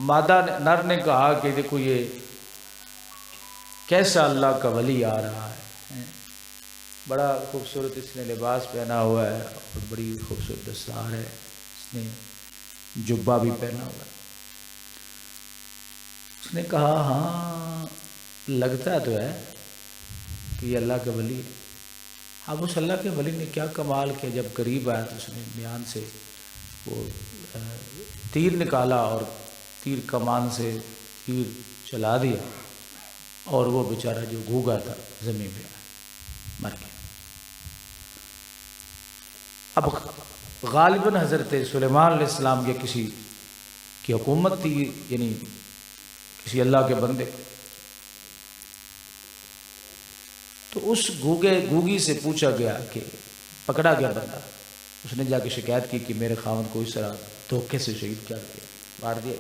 مادہ نر نے کہا کہ دیکھو یہ کیسا اللہ کا ولی آ رہا ہے، بڑا خوبصورت اس نے لباس پہنا ہوا ہے اور بڑی خوبصورت دستار ہے، اس نے جبہ بھی پہنا ہوا ہے. اس نے کہا ہاں لگتا تو ہے کہ یہ اللہ کا ولی ہے. اب اس اللہ کے ولی نے کیا کمال کیا، جب قریب آیا تو اس نے میان سے وہ تیر نکالا اور تیر کمان سے تیر چلا دیا اور وہ بیچارہ جو گھوگا تھا زمین پہ مر گیا. اب غالباً حضرت سلیمان علیہ السلام یہ کسی کی حکومت تھی، یعنی کسی اللہ کے بندے. تو اس گوگی سے پوچھا گیا کہ پکڑا گیا بندہ. اس نے جا کے شکایت کی کہ میرے خاوند کو اس طرح دھوکے سے شہید کیا گیا، مار دیا.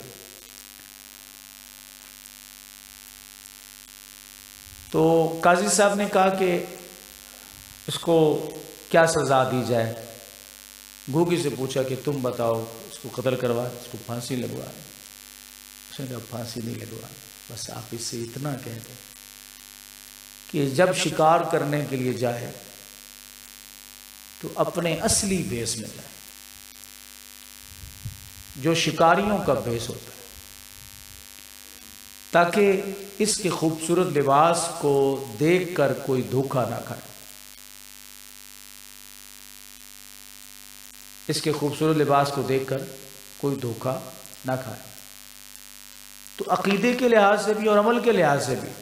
تو قاضی صاحب نے کہا کہ اس کو کیا سزا دی جائے. گوگی سے پوچھا کہ تم بتاؤ، اس کو قتل کروا، اس کو پھانسی لگوا. اس نے کہا پھانسی نہیں لگوا، بس آپ اس سے اتنا کہہ دیں کہ جب شکار کرنے کے لیے جائے تو اپنے اصلی بھیس میں جائے جو شکاریوں کا بھیس ہوتا ہے، تاکہ اس کے خوبصورت لباس کو دیکھ کر کوئی دھوکہ نہ کھائے. اس کے خوبصورت لباس کو دیکھ کر کوئی دھوکہ نہ کھائے. تو عقیدے کے لحاظ سے بھی اور عمل کے لحاظ سے بھی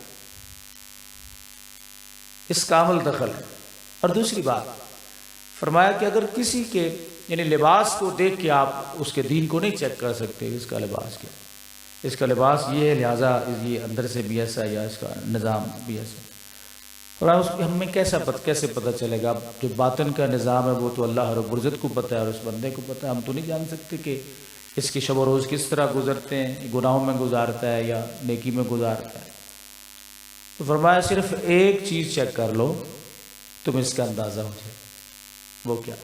اس کا عمل دخل ہے. اور دوسری بات فرمایا کہ اگر کسی کے یعنی لباس کو دیکھ کے آپ اس کے دین کو نہیں چیک کر سکتے، اس کا لباس کیا، اس کا لباس یہ ہے لہٰذا یہ اندر سے بھی ایسا یا اس کا نظام بھی ایسا. اور اس ہمیں کیسے پتہ چلے گا؟ جو باطن کا نظام ہے وہ تو اللہ رب العزت کو پتہ ہے اور اس بندے کو پتہ ہے. ہم تو نہیں جان سکتے کہ اس کی شب و روز کس طرح گزرتے ہیں، گناہوں میں گزارتا ہے یا نیکی میں گزارتا ہے. تو فرمایا صرف ایک چیز چیک کر لو تم اس کا اندازہ ہو جائے. وہ کیا؟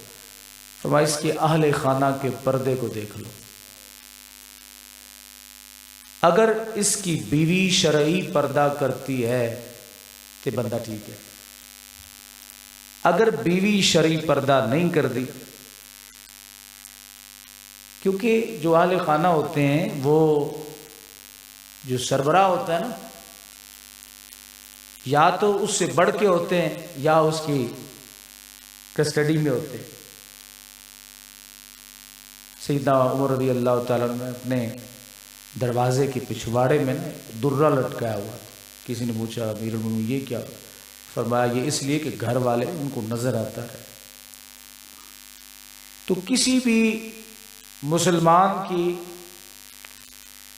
فرمایا اس کے اہل خانہ کے پردے کو دیکھ لو. اگر اس کی بیوی شرعی پردہ کرتی ہے تو بندہ ٹھیک ہے. اگر بیوی شرعی پردہ نہیں کر دی، کیونکہ جو اہل خانہ ہوتے ہیں وہ جو سربراہ ہوتا ہے نا، یا تو اس سے بڑھ کے ہوتے ہیں یا اس کی کسٹڈی میں ہوتے ہیں۔ سیدنا عمر رضی اللہ تعالیٰ نے اپنے دروازے کے پچھواڑے میں نا درہ لٹکایا ہوا تھا۔ کسی نے پوچھا امیر المومنین یہ کیا؟ فرمایا یہ اس لیے کہ گھر والے ان کو نظر آتا ہے۔ تو کسی بھی مسلمان کی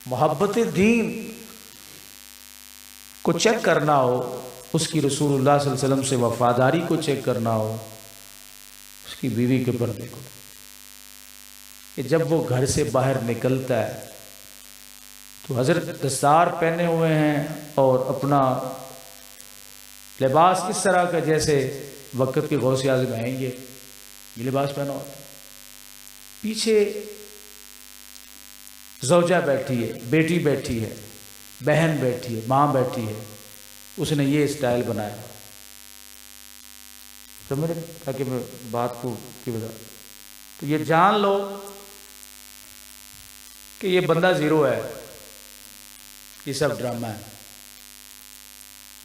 محبت دین کو چیک کرنا ہو، اس کی رسول اللہ صلی اللہ علیہ وسلم سے وفاداری کو چیک کرنا ہو، اس کی بیوی کے پردے کو، کہ جب وہ گھر سے باہر نکلتا ہے تو حضرت دستار پہنے ہوئے ہیں اور اپنا لباس اس طرح کا جیسے وقت کے غوث اعظم ہیں یہ لباس پہنا ہوتا ہے۔ پیچھے زوجہ بیٹھی ہے، بیٹی بیٹھی ہے، بہن بیٹھی ہے، ماں بیٹھی ہے، اس نے یہ اسٹائل بنایا۔ سمجھ رہے تاکہ میں بات کو کی بتا، تو یہ جان لو کہ یہ بندہ زیرو ہے، یہ سب ڈرامہ ہے۔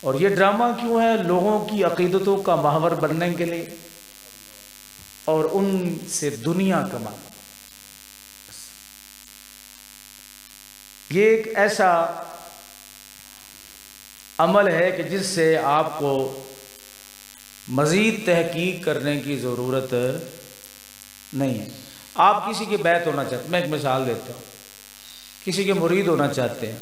اور یہ ڈرامہ کیوں ہے؟ لوگوں کی عقیدتوں کا محور بننے کے لیے اور ان سے دنیا کمانا۔ یہ ایک ایسا عمل ہے کہ جس سے آپ کو مزید تحقیق کرنے کی ضرورت نہیں ہے۔ آپ کسی کے بیعت ہونا چاہتے ہیں، میں ایک مثال دیتا ہوں، کسی کے مرید ہونا چاہتے ہیں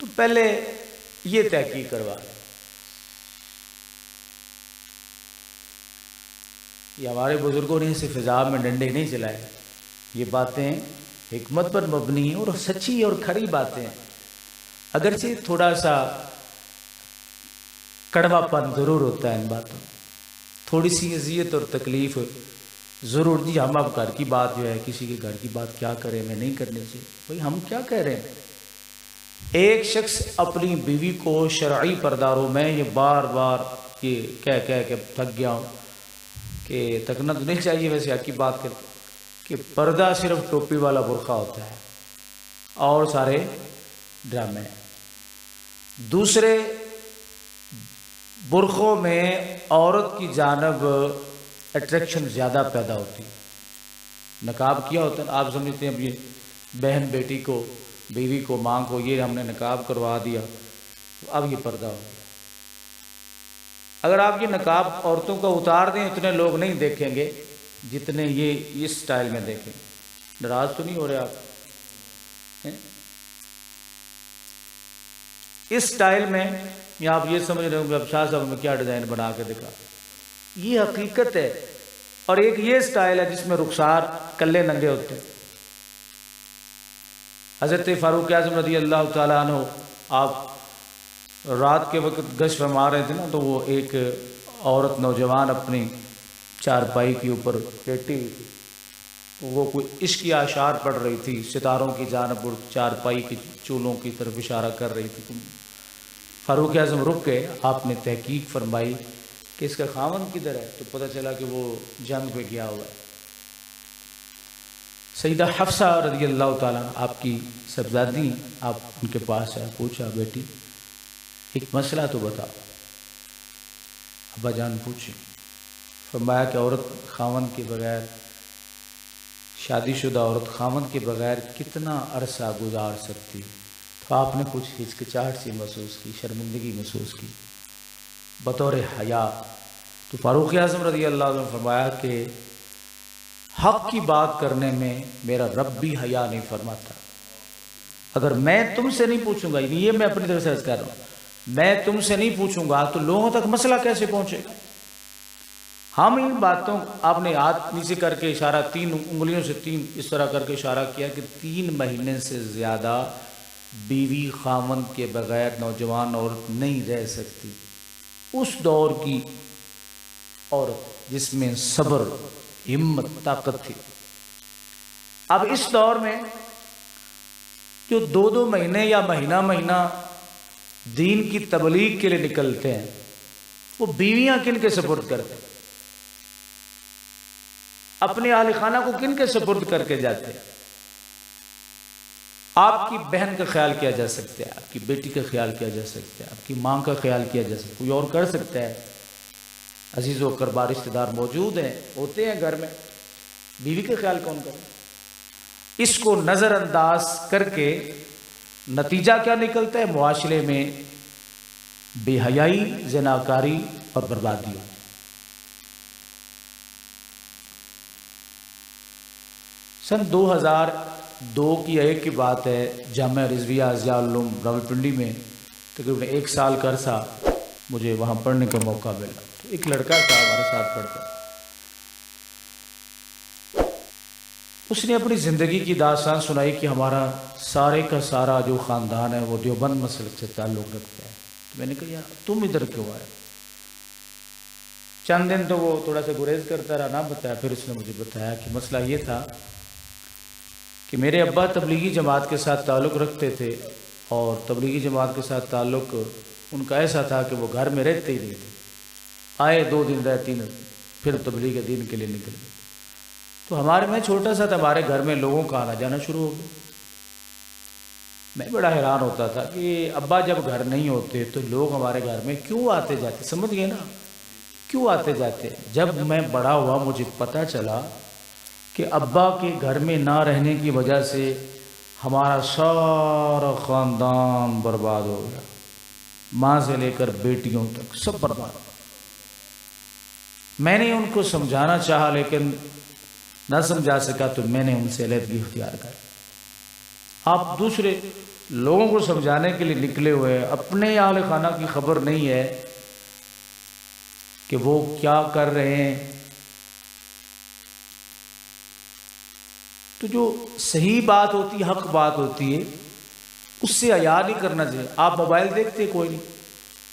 تو پہلے یہ تحقیق کروا لیں۔ یہ ہمارے بزرگوں نے اسے فضا میں ڈنڈے نہیں چلائے، یہ باتیں حکمت پر مبنی اور سچی اور کھری باتیں ہیں۔ اگرچہ تھوڑا سا کڑوا پن ضرور ہوتا ہے ان باتوں، تھوڑی سی اذیت اور تکلیف ضرور دی۔ ہم اب گھر کی بات جو ہے، کسی کے گھر کی بات کیا کریں، میں نہیں کرنے سے بھائی ہم کیا کہہ رہے ہیں؟ ایک شخص اپنی بیوی کو شرعی پرداروں میں یہ بار بار یہ کہہ کے تھک گیا ہوں کہ تھکنا تو نہیں چاہیے، ویسے حق کی بات کرتے کہ پردہ صرف ٹوپی والا برقع ہوتا ہے اور سارے ڈرامے ہیں۔ دوسرے برقعوں میں عورت کی جانب اٹریکشن زیادہ پیدا ہوتی ہے۔ نقاب کیا ہوتا ہے، آپ سمجھتے ہیں اب یہ بہن بیٹی کو، بیوی کو، ماں کو یہ ہم نے نقاب کروا دیا اب یہ پردہ ہو گیا۔ اگر آپ یہ نقاب عورتوں کا اتار دیں اتنے لوگ نہیں دیکھیں گے جتنے یہ اس سٹائل میں دیکھیں۔ ناراض تو نہیں ہو رہے آپ؟ اس سٹائل میں یا آپ یہ سمجھ رہے ہوں کہ اب شاہ صاحب میں کیا ڈیزائن بنا کے دکھا، یہ حقیقت ہے۔ اور ایک یہ سٹائل ہے جس میں رخسار کلے ننگے ہوتے ہیں۔ حضرت فاروق اعظم رضی اللہ تعالیٰ عنہ آپ رات کے وقت گشت فرما رہے تھے نا، تو وہ ایک عورت نوجوان اپنی چارپائی کے اوپر لیٹی ہوئی تھی، وہ کوئی عشقی اشعار پڑھ رہی تھی، ستاروں کی جانب اور چارپائی کی چولوں کی طرف اشارہ کر رہی تھی۔ فاروق اعظم رک کے آپ نے تحقیق فرمائی کہ اس کا خاوند کدھر ہے، تو پتہ چلا کہ وہ جنگ پہ گیا ہوا ہے۔ سیدہ حفصہ رضی اللہ تعالیٰ آپ کی صاحبزادی، آپ ان کے پاس ہے، پوچھا بیٹی ایک مسئلہ تو بتا۔ ابا جان پوچھیں، فرمایا کہ عورت خاوند کے بغیر، شادی شدہ عورت خاوند کے بغیر کتنا عرصہ گزار سکتی؟ تو آپ نے کچھ ہچکچاہٹ سی محسوس کی، شرمندگی محسوس کی بطور حیا۔ تو فاروق اعظم رضی اللہ عنہ نے فرمایا کہ حق کی بات کرنے میں میرا رب بھی حیا نہیں فرماتا۔ اگر میں تم سے نہیں پوچھوں گا، یہ میں اپنی طرف سے عرض کر رہا ہوں، میں تم سے نہیں پوچھوں گا تو لوگوں تک مسئلہ کیسے پہنچے گا؟ ہم ان باتوں، آپ نے ہاتھ نیچے کر کے اشارہ، 3 انگلیوں سے 3 اس طرح کر کے اشارہ کیا کہ 3 مہینے سے زیادہ بیوی خاوند کے بغیر نوجوان عورت نہیں رہ سکتی۔ اس دور کی عورت جس میں صبر، ہمت، طاقت تھی۔ اب اس دور میں جو 2 مہینے یا مہینہ دین کی تبلیغ کے لیے نکلتے ہیں، وہ بیویاں کن کے سپورٹ کرتے ہیں؟ اپنے اہل خانہ کو کن کے سپرد کر کے جاتے ہیں؟ آپ کی بہن کا خیال کیا جا سکتا ہے، آپ کی بیٹی کا خیال کیا جا سکتا ہے، آپ کی ماں کا خیال کیا جا سکتا ہے، کوئی اور کر سکتا ہے؟ عزیز و اقربا رشتہ دار موجود ہیں، ہوتے ہیں گھر میں، بیوی کا خیال کون کرے؟ اس کو نظر انداز کر کے نتیجہ کیا نکلتا ہے؟ معاشرے میں بے حیائی، زناکاری اور بربادی ہو۔ سن 2002 کی ایک کی بات ہے، جامعہ رضویہ ضیاء العلوم راولپنڈی میں تقریباً 1 سال کا عرصہ مجھے وہاں پڑھنے کا موقع ملا۔ ایک لڑکا تھا ہمارے ساتھ پڑھتا، اس نے اپنی زندگی کی داستان سنائی کہ ہمارا سارے کا سارا جو خاندان ہے وہ دیوبند مسلک سے تعلق رکھتا ہے۔ تو میں نے کہا یار تم ادھر کیوں آئے؟ چند دن تو وہ تھوڑا سا گریز کرتا رہا، نہ بتایا۔ پھر اس نے مجھے بتایا کہ مسئلہ یہ تھا کہ میرے ابا تبلیغی جماعت کے ساتھ تعلق رکھتے تھے، اور تبلیغی جماعت کے ساتھ تعلق ان کا ایسا تھا کہ وہ گھر میں رہتے ہی نہیں تھے، آئے 2 دن رہے 3 دن، پھر تبلیغ دین کے لیے نکل گئے۔ تو میں چھوٹا سا تھا، ہمارے گھر میں لوگوں کا آنا جانا شروع ہو گیا۔ میں بڑا حیران ہوتا تھا کہ ابا جب گھر نہیں ہوتے تو لوگ ہمارے گھر میں کیوں آتے جاتے؟ سمجھ گئے نا، کیوں آتے جاتے؟ جب میں بڑا ہوا مجھے پتہ چلا کہ ابا کے گھر میں نہ رہنے کی وجہ سے ہمارا سارا خاندان برباد ہو گیا، ماں سے لے کر بیٹیوں تک سب برباد۔ میں نے ان کو سمجھانا چاہا لیکن نہ سمجھا سکا، تو میں نے ان سے علیحدگی اختیار کر۔ آپ دوسرے لوگوں کو سمجھانے کے لیے نکلے ہوئے، اپنے اہل خانہ کی خبر نہیں ہے کہ وہ کیا کر رہے ہیں۔ تو جو صحیح بات ہوتی ہے، حق بات ہوتی ہے، اس سے حیا نہیں کرنا چاہیے۔ آپ موبائل دیکھتے کوئی نہیں،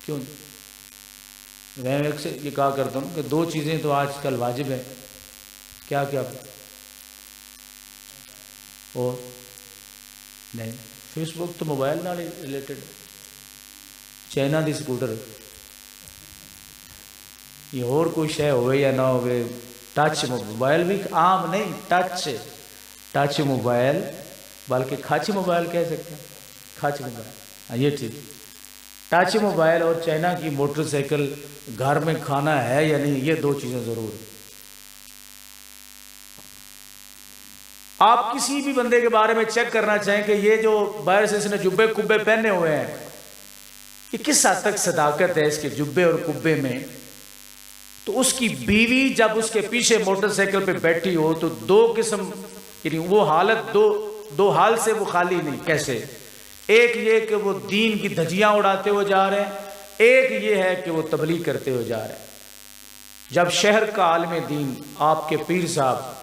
کیوں نہیں؟ میں اکثر یہ کہا کرتا ہوں کہ 2 چیزیں تو آج کل واجب ہیں، کیا کیا؟ اور نہیں، فیس بک تو موبائل نال ریلیٹڈ، چائنا دی سکوٹر، یہ اور کوئی شے ہوئے یا نہ ہوئے، ٹچ موبائل بھی عام نہیں، ٹچ موبائل، بلکہ کھچ موبائل کہہ سکتے ہیں، کھچ موبائل، ہاں یہ ٹھیک۔ ٹچ موبائل اور چائنا کی موٹر سائیکل گھر میں کھانا ہے یا نہیں، یہ 2 چیزیں ضرور ہیں۔ آپ کسی بھی بندے کے بارے میں چیک کرنا چاہیں کہ یہ جو باہر سے اس نے جبے کبے پہنے ہوئے ہیں، یہ کس حد تک صداقت ہے اس کے جبے اور کبے میں؟ تو اس کی بیوی جب اس کے پیچھے موٹر سائیکل پہ بیٹھی ہو تو 2 قسم، یعنی وہ حالت دو حال سے وہ خالی نہیں۔ کیسے؟ ایک یہ کہ وہ دین کی دھجیاں اڑاتے ہوئے جا رہے ہیں، ایک یہ ہے کہ وہ تبلیغ کرتے ہوئے جا رہے ہیں۔ جب شہر کا عالم دین آپ کے پیر صاحب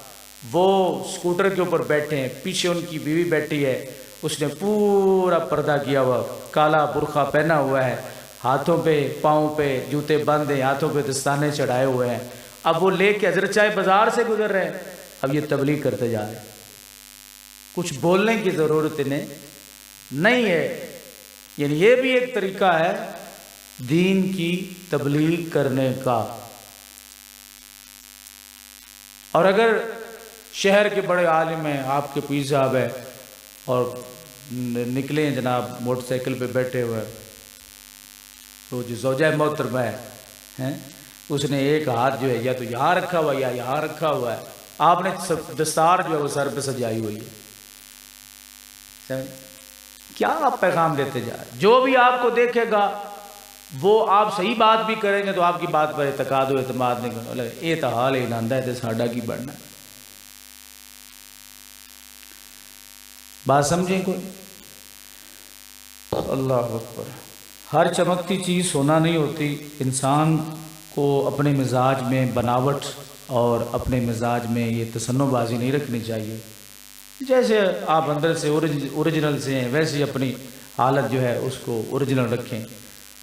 وہ سکوٹر کے اوپر بیٹھے ہیں، پیچھے ان کی بیوی بیٹھی ہے، اس نے پورا پردہ کیا ہوا، کالا برقع پہنا ہوا ہے، ہاتھوں پہ پاؤں پہ جوتے بند ہیں، ہاتھوں پہ دستانے چڑھائے ہوئے ہیں، اب وہ لے کے حضرت چائے بازار سے گزر رہے ہیں، اب یہ تبلیغ کرتے جا رہے ہیں۔ کچھ بولنے کی ضرورت نہیں ہے، یعنی یہ بھی ایک طریقہ ہے دین کی تبلیغ کرنے کا۔ اور اگر شہر کے بڑے عالم ہیں، آپ کے پیر صاحب ہیں، اور نکلے ہیں جناب موٹر سائیکل پہ بیٹھے ہوئے، تو جو زوجہ محترمہ ہے اس نے ایک ہاتھ جو ہے یا تو یہاں رکھا ہوا یا یہاں رکھا ہوا ہے، آپ نے دستار جو ہے وہ سر پہ سجائی ہوئی ہے۔ کیا آپ پیغام دیتے جا رہے ہیں؟ جو بھی آپ کو دیکھے گا وہ آپ صحیح بات بھی کریں گے تو آپ کی بات پر اعتقاد و اعتماد نہیں کرنا، یہ تو حال ہی ناندہ ہے تو ساڈا کی بڑھنا ہے۔ بات سمجھیں کوئی؟ اللہ اکبر۔ ہر چمکتی چیز سونا نہیں ہوتی، انسان کو اپنے مزاج میں بناوٹ اور اپنے مزاج میں یہ تصنع بازی نہیں رکھنی چاہیے۔ جیسے آپ اندر سے اوریجنل سے ہیں ویسے ہی اپنی حالت جو ہے اس کو اوریجنل رکھیں،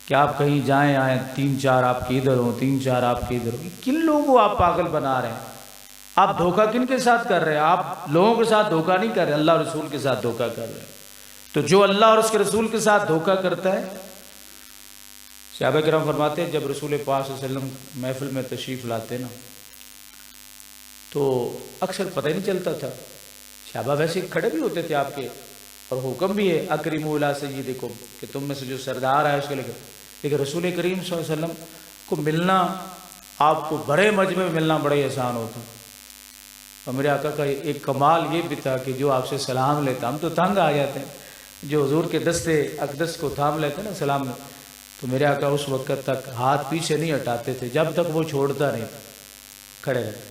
کہ آپ کہیں جائیں آئیں 3-4 آپ کے ادھر ہوں، 3-4 آپ کے ادھر ہوں۔ کن لوگوں کو آپ پاگل بنا رہے ہیں؟ آپ دھوکہ کن کے ساتھ کر رہے ہیں؟ آپ لوگوں کے ساتھ دھوکہ نہیں کر رہے، اللہ اور رسول کے ساتھ دھوکہ کر رہے ہیں۔ تو جو اللہ اور اس کے رسول کے ساتھ دھوکہ کرتا ہے، صحابہ کرام فرماتے ہیں جب رسول پاک صلی اللہ علیہ وسلم محفل میں تشریف لاتے نا تو اکثر پتہ ہی نہیں چلتا تھا. صحابہ ویسے کھڑے بھی ہوتے تھے آپ کے, اور حکم بھی ہے اکرموا الی سیدکم کہ تم میں سے جو سردار ہے اس کے لے. لیکن رسول کریم صلی اللہ علیہ وسلم کو ملنا, آپ کو بڑے مجمع میں ملنا بڑے آسان ہوتا. اور میرے آقا کا ایک کمال یہ بھی تھا کہ جو آپ سے سلام لیتا, ہم تو تنگ آ جاتے ہیں, جو حضور کے دستے اقدس کو تھام لیتے نا سلام میں, تو میرے آقا اس وقت تک ہاتھ پیچھے نہیں ہٹاتے تھے جب تک وہ چھوڑتا نہیں, کھڑے رہے.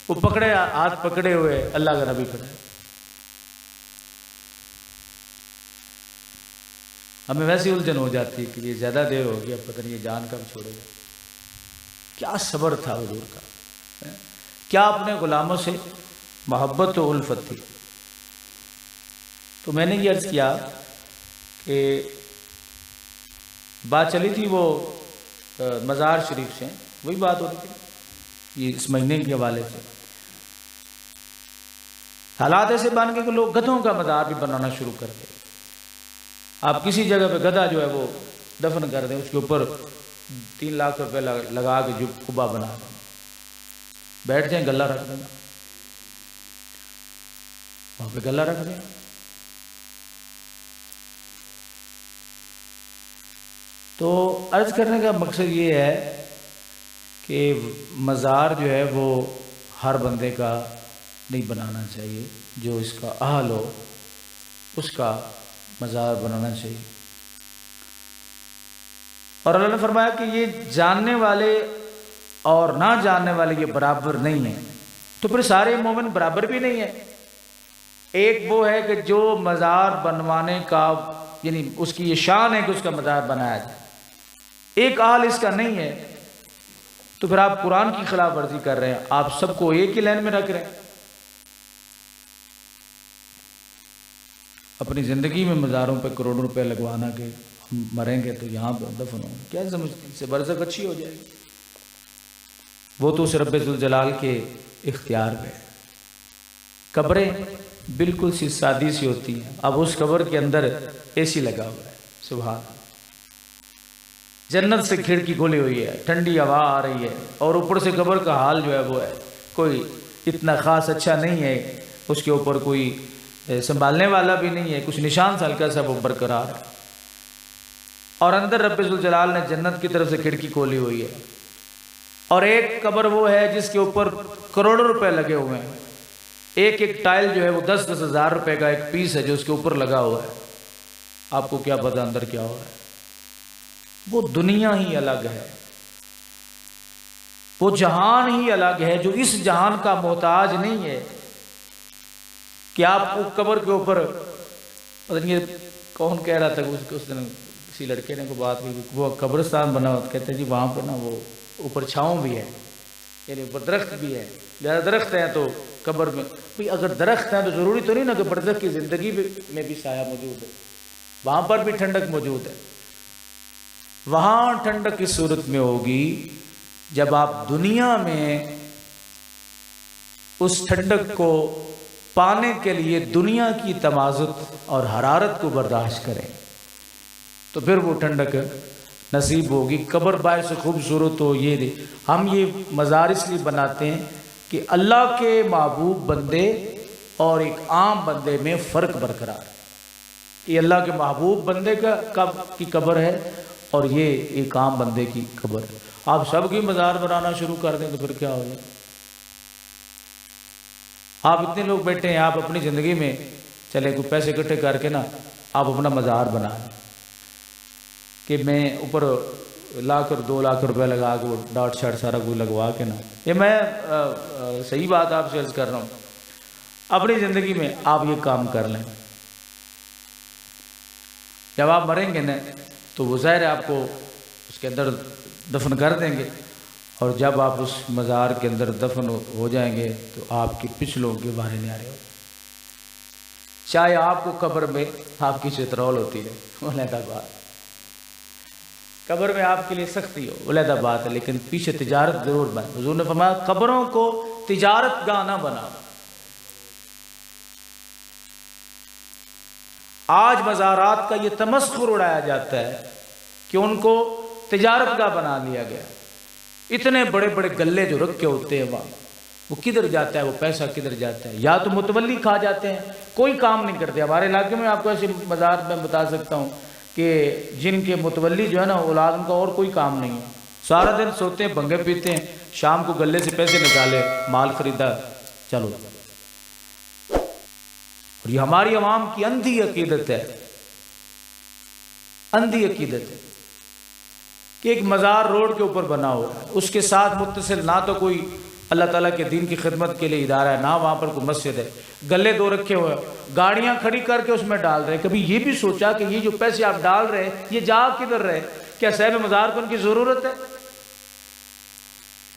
وہ پکڑے, ہاتھ پکڑے ہوئے اللہ کا نبی کھڑے. ہمیں ویسی الجھن ہو جاتی ہے کہ یہ زیادہ دیر ہو گئی, اب پتہ نہیں یہ جان کب چھوڑے گا. کیا صبر تھا حضور کا, کیا اپنے غلاموں سے محبت و الفت تھی. تو میں نے یہ عرض کیا کہ بات چلی تھی وہ مزار شریف سے, وہی بات ہو رہی تھی یہ اس مہینے کے حوالے سے. حالات ایسے بن گئے کہ لوگ گدھوں کا مزار بھی بنانا شروع کر دیں. آپ کسی جگہ پہ گدھا جو ہے وہ دفن کر دیں, اس کے اوپر 3 لاکھ روپے لگا کے جو قبہ بنا دیں, بیٹھ جائیں گلہ رکھ دیں, وہاں پہ گلہ رکھ دیں. تو عرض کرنے کا مقصد یہ ہے کہ مزار جو ہے وہ ہر بندے کا نہیں بنانا چاہیے, جو اس کا اہل ہو اس کا مزار بنانا چاہیے. اور اللہ نے فرمایا کہ یہ جاننے والے اور نہ جاننے والے یہ برابر نہیں ہیں. تو پھر سارے مومن برابر بھی نہیں ہیں. ایک وہ ہے کہ جو مزار بنوانے کا یعنی اس کی یہ شان ہے کہ اس کا مزار بنایا جائے, ایک اہل اس کا نہیں ہے. تو پھر آپ قرآن کی خلاف ورزی کر رہے ہیں, آپ سب کو ایک ہی لائن میں رکھ رہے ہیں. اپنی زندگی میں مزاروں پہ کروڑوں روپے لگوانا کہ ہم مریں گے تو یہاں پہ دفن ہوں گے, کیا سمجھتے ہیں, سے برزخ اچھی ہو جائے گی. وہ تو اس رب ذوالجلال کے اختیار پہ. قبریں بالکل سی سادی سی ہوتی ہیں, اب اس قبر کے اندر اے سی لگا ہوا ہے, سبحان. جنت سے کھڑکی کھلی ہوئی ہے, ٹھنڈی ہوا آ رہی ہے, اور اوپر سے قبر کا حال جو ہے وہ ہے کوئی اتنا خاص اچھا نہیں ہے. اس کے اوپر کوئی سنبھالنے والا بھی نہیں ہے, کچھ نشان سا ہلکا سا وہ برقرار ہے. اور اندر رب ذوالجلال نے جنت کی طرف سے کھڑکی کھولی ہوئی ہے. اور ایک قبر وہ ہے جس کے اوپر کروڑوں روپے لگے ہوئے ہیں. ایک ایک ٹائل جو ہے وہ 10-10 ہزار روپے کا ایک پیس ہے جو اس کے اوپر لگا ہوا ہے. آپ کو کیا پتہ اندر کیا ہو رہا ہے. وہ دنیا ہی الگ ہے, وہ جہان ہی الگ ہے جو اس جہان کا محتاج نہیں ہے کہ آپ کو قبر کے اوپر. پتہ نہیں کون کہہ رہا تھا اس دن کسی لڑکے نے کو بات کی, وہ قبرستان بنا ہوا, کہتے ہیں جی وہاں پہ نا وہ اوپر چھاؤں بھی ہے, یعنی اوپر درخت بھی ہے, لہذا درخت ہیں تو قبر میں بھی اگر درخت ہیں تو ضروری تو نہیں نا کہ برزخ کی زندگی میں بھی سایہ موجود ہے, وہاں پر بھی ٹھنڈک موجود ہے. وہاں ٹھنڈک کی صورت میں ہوگی جب آپ دنیا میں اس ٹھنڈک کو پانے کے لیے دنیا کی تمازت اور حرارت کو برداشت کریں, تو پھر وہ ٹھنڈک نصیب ہوگی. قبر باعث خوبصورت ہو, یہ ہم یہ مزار اس لیے بناتے ہیں کہ اللہ کے محبوب بندے اور ایک عام بندے میں فرق برقرار ہے. یہ اللہ کے محبوب بندے کی قبر ہے اور یہ ایک عام بندے کی قبر ہے. آپ سب کی مزار بنانا شروع کر دیں تو پھر کیا ہوگا. آپ اتنے لوگ بیٹھے ہیں, آپ اپنی زندگی میں چلے کوئی پیسے اکٹھے کر کے نا آپ اپنا مزار بنا لیں کہ میں اوپر لا کر 2 لاکھ روپے لگا کے وہ ڈاٹ شاٹ سارا کوئی لگوا کے نا. یہ میں صحیح بات آپ سے عرض کر رہا ہوں, اپنی زندگی میں آپ یہ کام کر لیں. جب آپ مریں گے نا تو وہ ظاہر ہے آپ کو اس کے اندر دفن کر دیں گے, اور جب آپ اس مزار کے اندر دفن ہو جائیں گے تو آپ کے پچھلوں کے بارے میں آ رہے ہو. چاہے آپ کو قبر میں آپ کی چترول ہوتی ہے, علیحدہ بات, قبر میں آپ کے لیے سختی ہو, علیحدہ بات ہے, لیکن پیچھے تجارت ضرور بن. حضور نے فرمایا قبروں کو تجارت گاہ نہ بناؤ. آج مزارات کا یہ تمسخر اڑایا جاتا ہے کہ ان کو تجارت گاہ بنا لیا گیا. اتنے بڑے بڑے گلے جو رکھے ہوتے ہیں وہاں, وہ کدھر جاتا ہے، وہ پیسہ کدھر جاتا ہے؟ یا تو متولی کھا جاتے ہیں، کوئی کام نہیں کرتے. ہمارے علاقے میں آپ کو ایسے مزار میں بتا سکتا ہوں کہ جن کے متولی جو ہے نا اولاد، ان کا اور کوئی کام نہیں ہے، سارا دن سوتے ہیں، بھنگے پیتے ہیں، شام کو گلے سے پیسے نکالے، مال خریدا، چلو. اور یہ ہماری عوام کی اندھی عقیدت ہے، اندھی عقیدت ہے کہ ایک مزار روڈ کے اوپر بنا ہوا ہے، اس کے ساتھ متصل نہ تو کوئی اللہ تعالیٰ کے دین کی خدمت کے لیے ادارہ ہے، نہ وہاں پر کوئی مسجد ہے، گلے دو رکھے ہوئے ہیں، گاڑیاں کھڑی کر کے اس میں ڈال رہے ہیں. کبھی یہ بھی سوچا کہ یہ جو پیسے آپ ڈال رہے ہیں یہ جا کدھر رہے؟ کیا صاحب مزار کو ان کی ضرورت ہے؟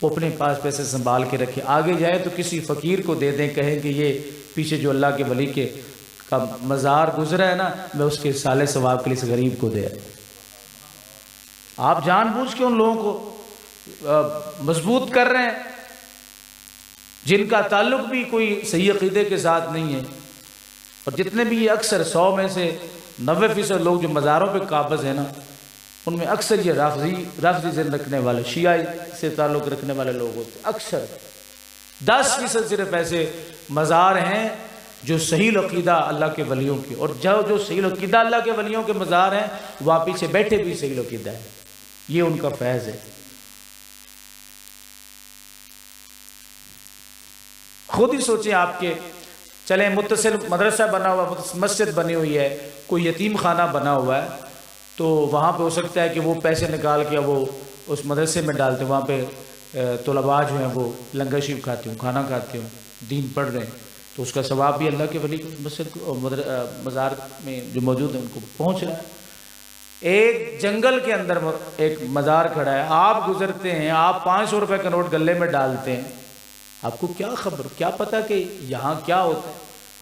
وہ اپنے پاس پیسے سنبھال کے رکھے، آگے جائے تو کسی فقیر کو دے دیں، کہیں کہ یہ پیچھے جو اللہ کے ولی کے کا مزار گزرا ہے نا، میں اس کے سالے ثواب کے لیے اس غریب کو دے. آپ جان بوجھ کے ان لوگوں کو مضبوط کر رہے ہیں جن کا تعلق بھی کوئی صحیح عقیدے کے ساتھ نہیں ہے. اور جتنے بھی یہ اکثر 100 میں سے 90% لوگ جو مزاروں پہ قابض ہیں نا، ان میں اکثر یہ رافضی ذہن رکھنے والے، شیعہ سے تعلق رکھنے والے لوگ ہوتے ہیں. اکثر 10% صرف ایسے مزار ہیں جو صحیح عقیدہ اللہ کے ولیوں کی، اور جو صحیح عقیدہ اللہ کے ولیوں کے مزار ہیں وہاں پیچھے بیٹھے بھی صحیح عقیدہ ہے. یہ ان کا فیض ہے. خود ہی سوچیں آپ کے، چلیں متصل مدرسہ بنا ہوا، مسجد بنی ہوئی ہے، کوئی یتیم خانہ بنا ہوا ہے، تو وہاں پہ ہو سکتا ہے کہ وہ پیسے نکال کے وہ اس مدرسے میں ڈالتے ہیں، وہاں پہ طلباء جو ہیں وہ لنگر شریف کھاتے ہوں، کھانا کھاتے ہوں، دین پڑھ رہے ہیں، تو اس کا ثواب بھی اللہ کے ولی کو مسجد کو مزار میں جو موجود ہیں ان کو پہنچ رہا ہے. ایک جنگل کے اندر ایک مزار کھڑا ہے، آپ گزرتے ہیں، آپ 500 روپے کا نوٹ گلے میں ڈالتے ہیں، آپ کو کیا خبر، کیا پتہ کہ یہاں کیا ہوتا ہے؟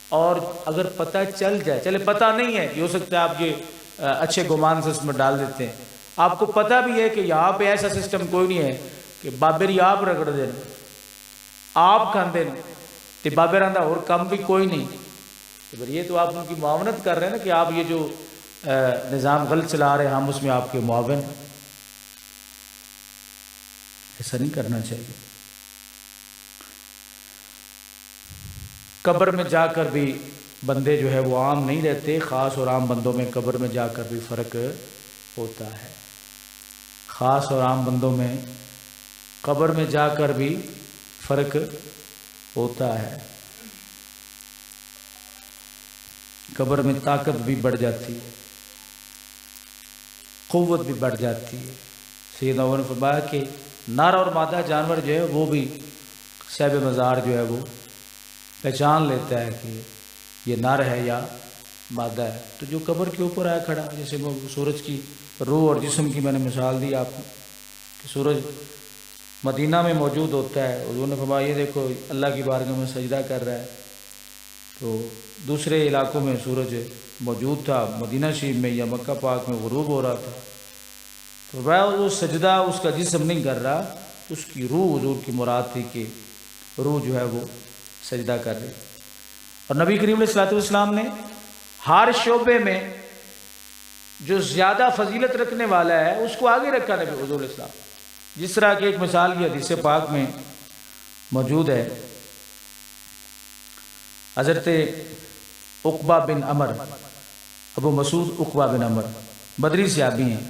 اور اگر پتہ چل جائے، چلے پتہ نہیں ہے، یہ ہو سکتا ہے آپ کے اچھے گمان سے اس میں ڈال دیتے ہیں، آپ کو پتہ بھی ہے کہ یہاں پہ ایسا سسٹم کوئی نہیں ہے کہ بابری آپ رگڑ دینا، آپ کھان دینا، تو بابر آندہ اور کم بھی کوئی نہیں. تو یہ تو آپ ان کی معاونت کر رہے ہیں نا کہ آپ یہ جو نظام غلط چلا رہے ہیں ہم اس میں آپ کے معاون ہیں. ایسا نہیں کرنا چاہیے. قبر میں جا کر بھی بندے جو ہے وہ عام نہیں رہتے، خاص اور عام بندوں میں قبر میں جا کر بھی فرق ہوتا ہے. خاص اور عام بندوں میں قبر میں جا کر بھی فرق ہوتا ہے. قبر میں طاقت بھی بڑھ جاتی ہے، قوت بھی بڑھ جاتی ہے. سیدنا عمر نے فرمایا کہ نر اور مادہ جانور جو ہے وہ بھی صاحب مزار جو ہے وہ پہچان لیتا ہے کہ یہ نر ہے یا مادہ ہے. تو جو قبر کے اوپر آیا کھڑا، جیسے وہ سورج کی روح اور جسم کی میں نے مثال دی آپ کو کہ سورج مدینہ میں موجود ہوتا ہے، حضور نے فرمایا یہ دیکھو اللہ کی بارگاہ میں سجدہ کر رہا ہے. تو دوسرے علاقوں میں سورج موجود تھا، مدینہ شریف میں یا مکہ پاک میں غروب ہو رہا تھا. تو وہ سجدہ اس کا جسم نہیں کر رہا، اس کی روح حضور کی مراد تھی کہ روح جو ہے وہ سجدہ کر رہی. اور نبی کریم علیہ الصلوۃ والسلام نے ہر شعبے میں جو زیادہ فضیلت رکھنے والا ہے اس کو آگے رکھا نبی حضور علیہ السلام. جس طرح کی ایک مثال بھی حدیث پاک میں موجود ہے. حضرت عقبہ بن عمر، ابو مسعود عقبہ بن عمر بدری صحابی ہیں.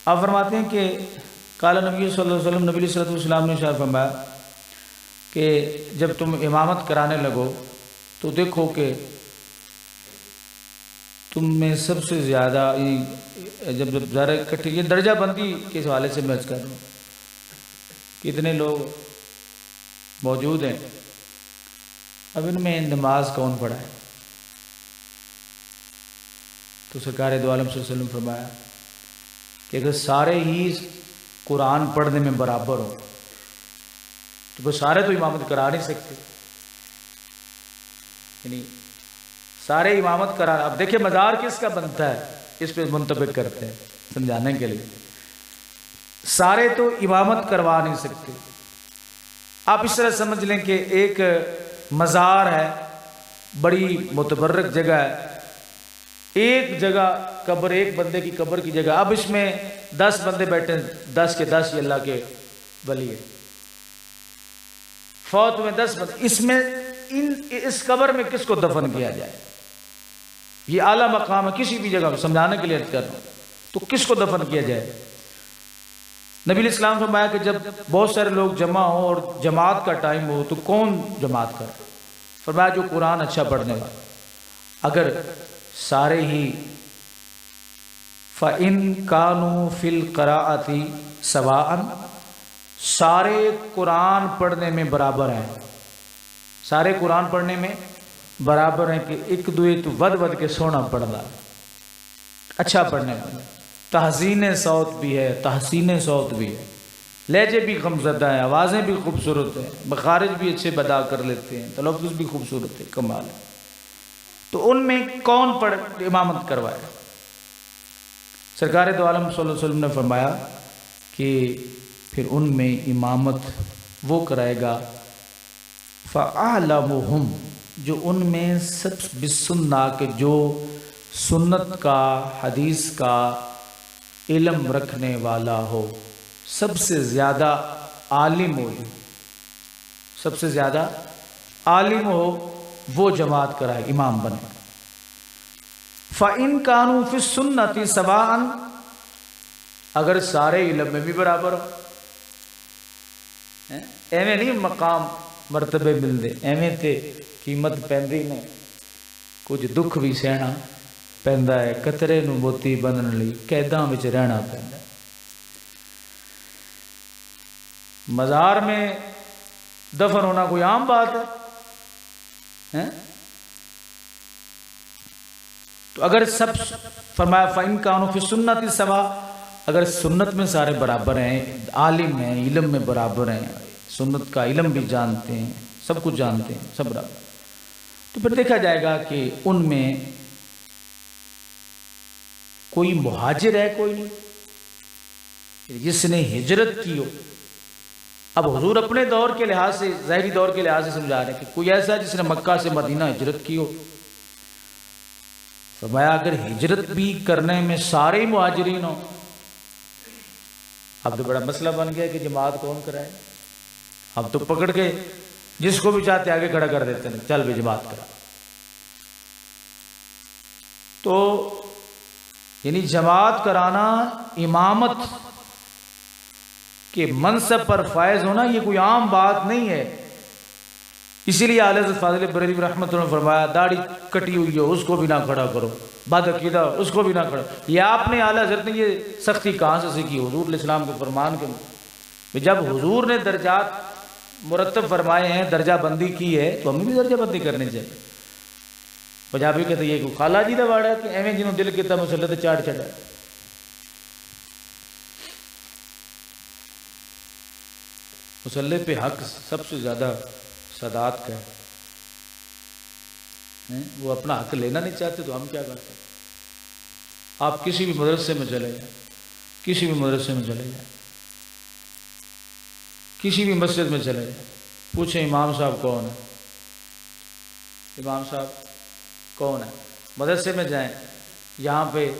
آپ فرماتے ہیں کہ قال نبی صلی اللہ علیہ وسلم، نبی صلی اللہ علیہ وسلم نے ارشاد فرمایا کہ جب تم امامت کرانے لگو تو دیکھو کہ تم میں سب سے زیادہ جب ذرا اکٹھے، یہ درجہ بندی کے حوالے سے میں کر رہا ہوں، کتنے لوگ موجود ہیں. اب ان میں نماز کون پڑھا ہے؟ تو سرکار دو عالم صلی اللہ علیہ وسلم فرمایا کہ اگر سارے ہی قرآن پڑھنے میں برابر ہو تو وہ سارے تو امامت کرا نہیں سکتے. یعنی سارے امامت کرا. اب دیکھیں مزار کس کا بنتا ہے، اس پہ منطبق کرتے ہیں سمجھانے کے لیے. سارے تو امامت کروا نہیں سکتے. آپ اس طرح سمجھ لیں کہ ایک مزار ہے، بڑی متبرک جگہ ہے، ایک جگہ قبر، ایک بندے کی قبر کی جگہ. اب اس میں 10 بندے بیٹھے، 10 کے 10 ہی اللہ کے ولی ہے. فوت میں 10 بندے، اس میں اس قبر میں کس کو دفن کیا جائے؟ یہ اعلیٰ مقام ہے، کسی بھی جگہ سمجھانے کے لیے عرض کر رہا ہوں، تو کس کو دفن کیا جائے؟ نبی علیہ السلام فرمایا کہ جب بہت سارے لوگ جمع ہوں اور جماعت کا ٹائم ہو تو کون جماعت کرے؟ فرمایا جو قرآن اچھا پڑھنے والا۔ اگر سارے ہی فَإِن كَانُوا فِي الْقِرَاءَةِ سَوَاءً، سارے قرآن پڑھنے میں برابر ہیں، سارے قرآن پڑھنے میں برابر ہیں کہ ایک دوئے تو ود کے سونا پڑھنا، اچھا پڑھنے میں، تحسین صوت بھی ہے، تحسین صوت بھی ہے، لہجے بھی غمزدہ ہیں، آوازیں بھی خوبصورت ہیں، مخارج بھی اچھے ادا کر لیتے ہیں، تلفظ بھی خوبصورت ہے، کمال ہے، تو ان میں کون امامت کروائے؟ سرکار دو عالم صلی اللہ علیہ وسلم نے فرمایا کہ پھر ان میں امامت وہ کرائے گا فَأَعْلَمُهُمْ، جو ان میں سب بالسنہ کے جو سنت کا حدیث کا علم رکھنے والا ہو، سب سے زیادہ عالم ہو، سب سے زیادہ عالم ہو وہ جماعت کرائے، امام بنے۔ فَإِن كَانُوا فِي السُّنَّةِ سَوَاءً، اگر سارے علم میں بھی برابر ہو، ایویں نہیں مقام مرتبے مل دے، ایویں تے قیمت پیندی نے، کچھ دکھ بھی سہنا پیندا ہے، قطرے نو موتی بنن لئی قیداں وچ رہنا پیندا ہے۔ مزار میں دفن ہونا کوئی عام بات ہے؟ تو اگر سب فرمایا فَإِن كَانُوا فِي السُّنَّةِ سَوَاءً، اگر سنت میں سارے برابر ہیں، عالم ہیں، علم میں برابر ہیں، سنت کا علم بھی جانتے ہیں، سب کچھ جانتے ہیں، سب برابر، تو پھر دیکھا جائے گا کہ ان میں کوئی مہاجر ہے، کوئی نہیں جس نے ہجرت کی ہو۔ اب حضور اپنے دور کے لحاظ سے، ظاہری دور کے لحاظ سے سمجھا رہے ہیں کہ کوئی ایسا جس نے مکہ سے مدینہ ہجرت کی ہو۔ فرمایا اگر ہجرت بھی کرنے میں سارے مہاجرین ہوں، اب تو بڑا مسئلہ بن گیا کہ جماعت کون کرائے؟ اب تو پکڑ کے جس کو بھی چاہتے آگے کھڑا کر دیتے ہیں، چل بھی جماعت کرا۔ تو یعنی جماعت کرانا، امامت کے منصب پر فائز ہونا، یہ کوئی عام بات نہیں ہے۔ اسی لیے اعلی حضرت فاضل بریلوی رحمۃ اللہ نے فرمایا داڑھی کٹی ہوئی ہے اس کو بھی نہ کھڑا کرو، بد عقیدہ اس کو بھی نہ کھڑا۔ یہ آپ نے اعلی حضرت نے یہ سختی کہاں سے سیکھی؟ حضور علیہ السلام کے فرمان کے، جب حضور نے درجات مرتب فرمائے ہیں، درجہ بندی کی ہے، تو ہمیں بھی درجہ بندی کرنی چاہیے۔ پنجابی کہتے یہ کوئی خالہ جی دا واڑا ہے کہ ایویں جنہوں دل کیتا مسلے تے چاڑ چڑھا۔ مسلے پہ حق سب سے زیادہ سادات کا ہے، وہ اپنا حق لینا نہیں چاہتے تو ہم کیا کرتے؟ آپ کسی بھی مدرسے میں چلے جائیں، کسی بھی مدرسے میں چلے جائیں، کسی بھی مسجد میں چلے جائیں، پوچھیں امام صاحب کون ہے، امام صاحب کون ہے؟ مدرسے میں جائیں، یہاں پہ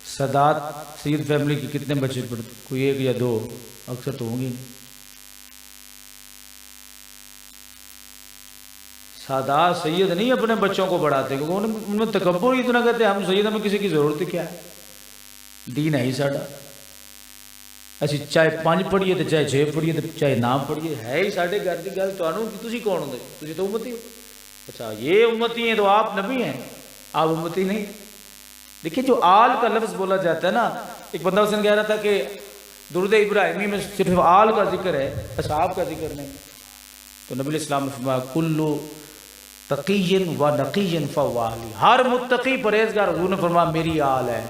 سادات سید فیملی کی کتنے بچے پڑھتے؟ کوئی ایک یا دو، اکثر تو ہوں گی۔ سادات سید نہیں اپنے بچوں کو پڑھاتے، کیونکہ ان میں تکبر ہی اتنا کہتے ہیں ہم سید، ہمیں کسی کی ضرورت کیا ہے، دین ہے ہی ساڈا، اسی چاہے 5 پڑھیے تو چاہے 6 پڑھیے تو چاہے نہ پڑھیے، ہے ہی ساڈے گھر کی گل، تسی کون ہوندے؟ تسی تو امتی ہو۔ اچھا یہ امتی ہیں تو آپ نبی ہیں، آپ امتی نہیں۔ دیکھیے جو آل کا لفظ بولا جاتا ہے نا، ایک بندہ اس نے کہہ رہا تھا کہ درود ابراہیمی میں صرف آل کا ذکر ہے، اصحاب کا ذکر نہیں، تو نبی علیہ السلام نے فرمایا کلو تقی و نقی فہو اہلی، ہر متقی پرہیزگار، حضور نے فرمایا میری آل ہے۔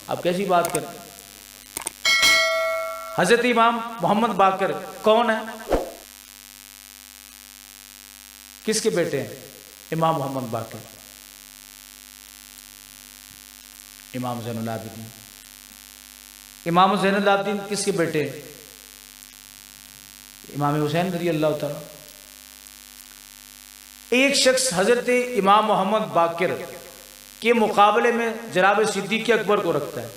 آپ کیسی بات کرتے؟ حضرت امام محمد باقر کون ہے؟ کس کے بیٹے ہیں؟ امام محمد باقر، امام زین العابدین۔ امام زین العابدین کس کے بیٹے ہیں؟ امام حسین رضی اللہ تعالیٰ۔ ایک شخص حضرت امام محمد باقر کے مقابلے میں جناب صدیق اکبر کو رکھتا ہے،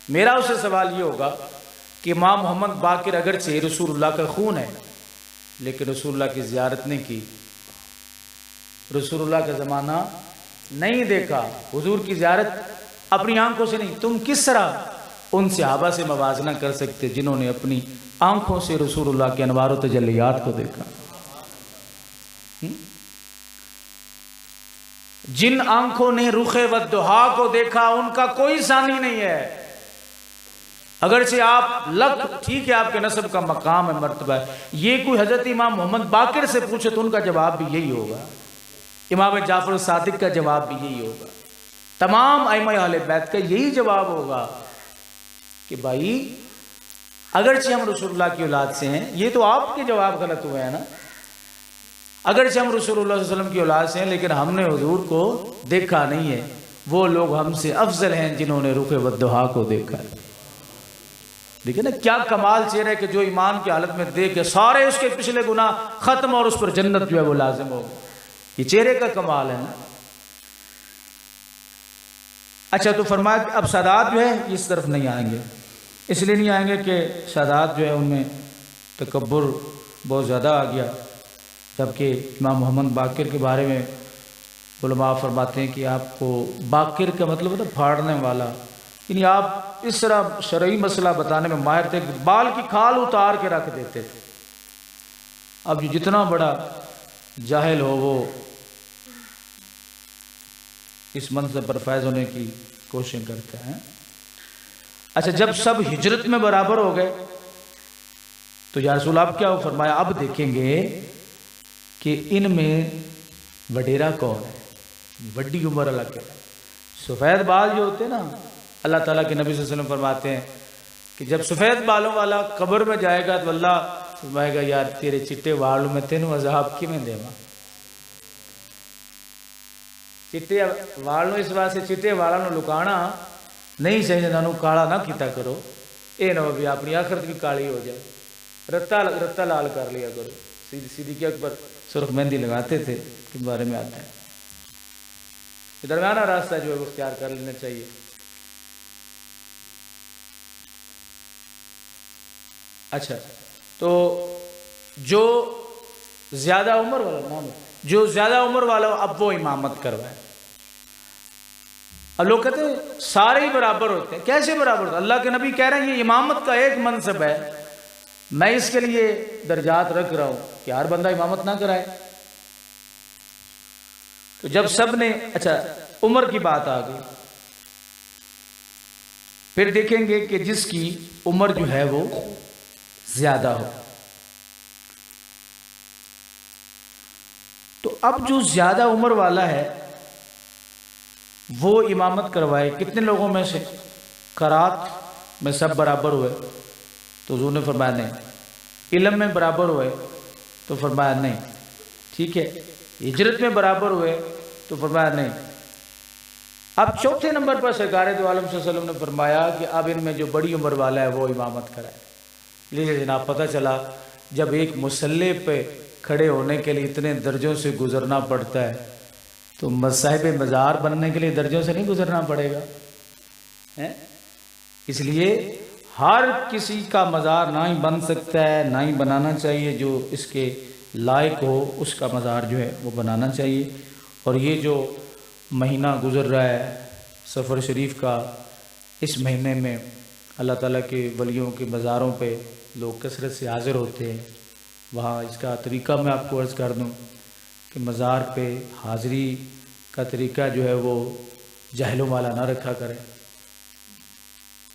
میرا اس سے سوال یہ ہوگا کہ امام محمد باقر اگرچہ رسول اللہ کا خون ہے لیکن رسول اللہ کی زیارت نہیں کی، رسول اللہ کا زمانہ نہیں دیکھا، حضور کی زیارت اپنی آنکھوں سے نہیں، تم کس طرح ان صحابہ سے موازنہ کر سکتے جنہوں نے اپنی آنکھوں سے رسول اللہ کے انوار و تجلیات کو دیکھا؟ جن آنکھوں نے رخ والضحیٰ کو دیکھا ان کا کوئی ثانی نہیں ہے، اگرچہ آپ لکھ ٹھیک ہے آپ کے نسب کا مقام ہے، مرتبہ ہے، یہ کوئی حضرت امام محمد باقر سے پوچھے تو ان کا جواب بھی یہی ہوگا، امام جعفر صادق کا جواب بھی یہی ہوگا، تمام ائمہ اہل بیت کا یہی جواب ہوگا کہ بھائی اگرچہ ہم رسول اللہ کی اولاد سے ہیں، یہ تو آپ کے جواب غلط ہوئے ہیں نا، اگرچہ ہم رسول اللہ صلی اللہ علیہ وسلم کی اولاد سے ہیں لیکن ہم نے حضور کو دیکھا نہیں ہے، وہ لوگ ہم سے افضل ہیں جنہوں نے رخ والضحیٰ کو دیکھا ہے۔ دیکھیں نا کیا کمال چہرہ ہے کہ جو ایمان کی حالت میں دیکھ کے سارے اس کے پچھلے گناہ ختم اور اس پر جنت جو ہے وہ لازم ہو، یہ چہرے کا کمال ہے نا۔ اچھا تو فرمایا کہ اب سادات جو ہے اس طرف نہیں آئیں گے، اس لیے نہیں آئیں گے کہ سادات جو ہے ان میں تکبر بہت زیادہ آ گیا، جبکہ امام محمد باقر کے بارے میں علماء فرماتے ہیں کہ آپ کو باقر کا مطلب ہوتا ہے پھاڑنے والا، یعنی آپ اس طرح شرعی مسئلہ بتانے میں ماہر تھے کہ بال کی کھال اتار کے رکھ دیتے تھے۔ اب جو جتنا بڑا جاہل ہو وہ اس منصب پر فائز ہونے کی کوشش کرتے ہیں۔ اچھا جب سب ہجرت میں برابر ہو گئے تو یا رسول آپ کیا ہو؟ فرمایا اب دیکھیں گے کہ ان میں وڈیرا کون ہے، بڑی عمر اللہ کے سفید بال جو ہوتے ہیں نا، اللہ تعالیٰ کے نبی صلی اللہ علیہ وسلم فرماتے ہیں کہ جب سفید بالوں والا قبر میں جائے گا تو اللہ فرمائے گا یار تیرے چٹے بالوں میں تینوں عذاب کی میں دے گا، چٹے والوں اس واسطے چٹے والوں لکانا نہیں چاہیے، انہوں کالا نہ کیتا کرو، اے نہ بھی اپنی آخرت بھی کالی ہو جائے، رتا لال کر لیا کرو۔ صدیق اکبر سرخ مہندی لگاتے تھے کے بارے میں آتا ہے، درمیانہ راستہ جو ہے وہ اختیار کر لینا چاہیے۔ اچھا تو جو زیادہ عمر والا نام جو زیادہ عمر والا اب وہ امامت کروائے۔ اب لوگ کہتے ہیں سارے ہی برابر ہوتے ہیں، کیسے برابر ہوتے ہیں؟ اللہ کے نبی کہہ رہے ہیں یہ امامت کا ایک منصب ہے، میں اس کے لیے درجات رکھ رہا ہوں کہ ہر بندہ امامت نہ کرائے۔ تو جب سب نے اچھا عمر کی بات آ گئی، پھر دیکھیں گے کہ جس کی عمر جو ہے وہ زیادہ ہو، تو اب جو زیادہ عمر والا ہے وہ امامت کروائے۔ کتنے لوگوں میں سے؟ قرات میں سب برابر ہوئے تو حضور نے فرمایا نہیں، علم میں برابر ہوئے تو فرمایا نہیں، ٹھیک ہے، ہجرت میں برابر ہوئے تو فرمایا نہیں۔ اب چوتھے نمبر پر سرکار دو عالم صلی اللہ علیہ وسلم نے فرمایا کہ اب ان میں جو بڑی عمر والا ہے وہ امامت کرائے۔ لیکن جناب پتہ چلا جب ایک مسلح پہ کھڑے ہونے کے لیے اتنے درجوں سے گزرنا پڑتا ہے تو صاحب مزار بننے کے لیے درجوں سے نہیں گزرنا پڑے گا، اس لیے ہر کسی کا مزار نہ ہی بن سکتا ہے، نہ ہی بنانا چاہیے، جو اس کے لائق ہو اس کا مزار جو ہے وہ بنانا چاہیے۔ اور یہ جو مہینہ گزر رہا ہے سفر شریف کا، اس مہینے میں اللہ تعالیٰ کے ولیوں کے مزاروں پہ لوگ کثرت سے حاضر ہوتے ہیں۔ وہاں اس کا طریقہ میں آپ کو عرض کر دوں کہ مزار پہ حاضری کا طریقہ جو ہے وہ جہلوں والا نہ رکھا کرے،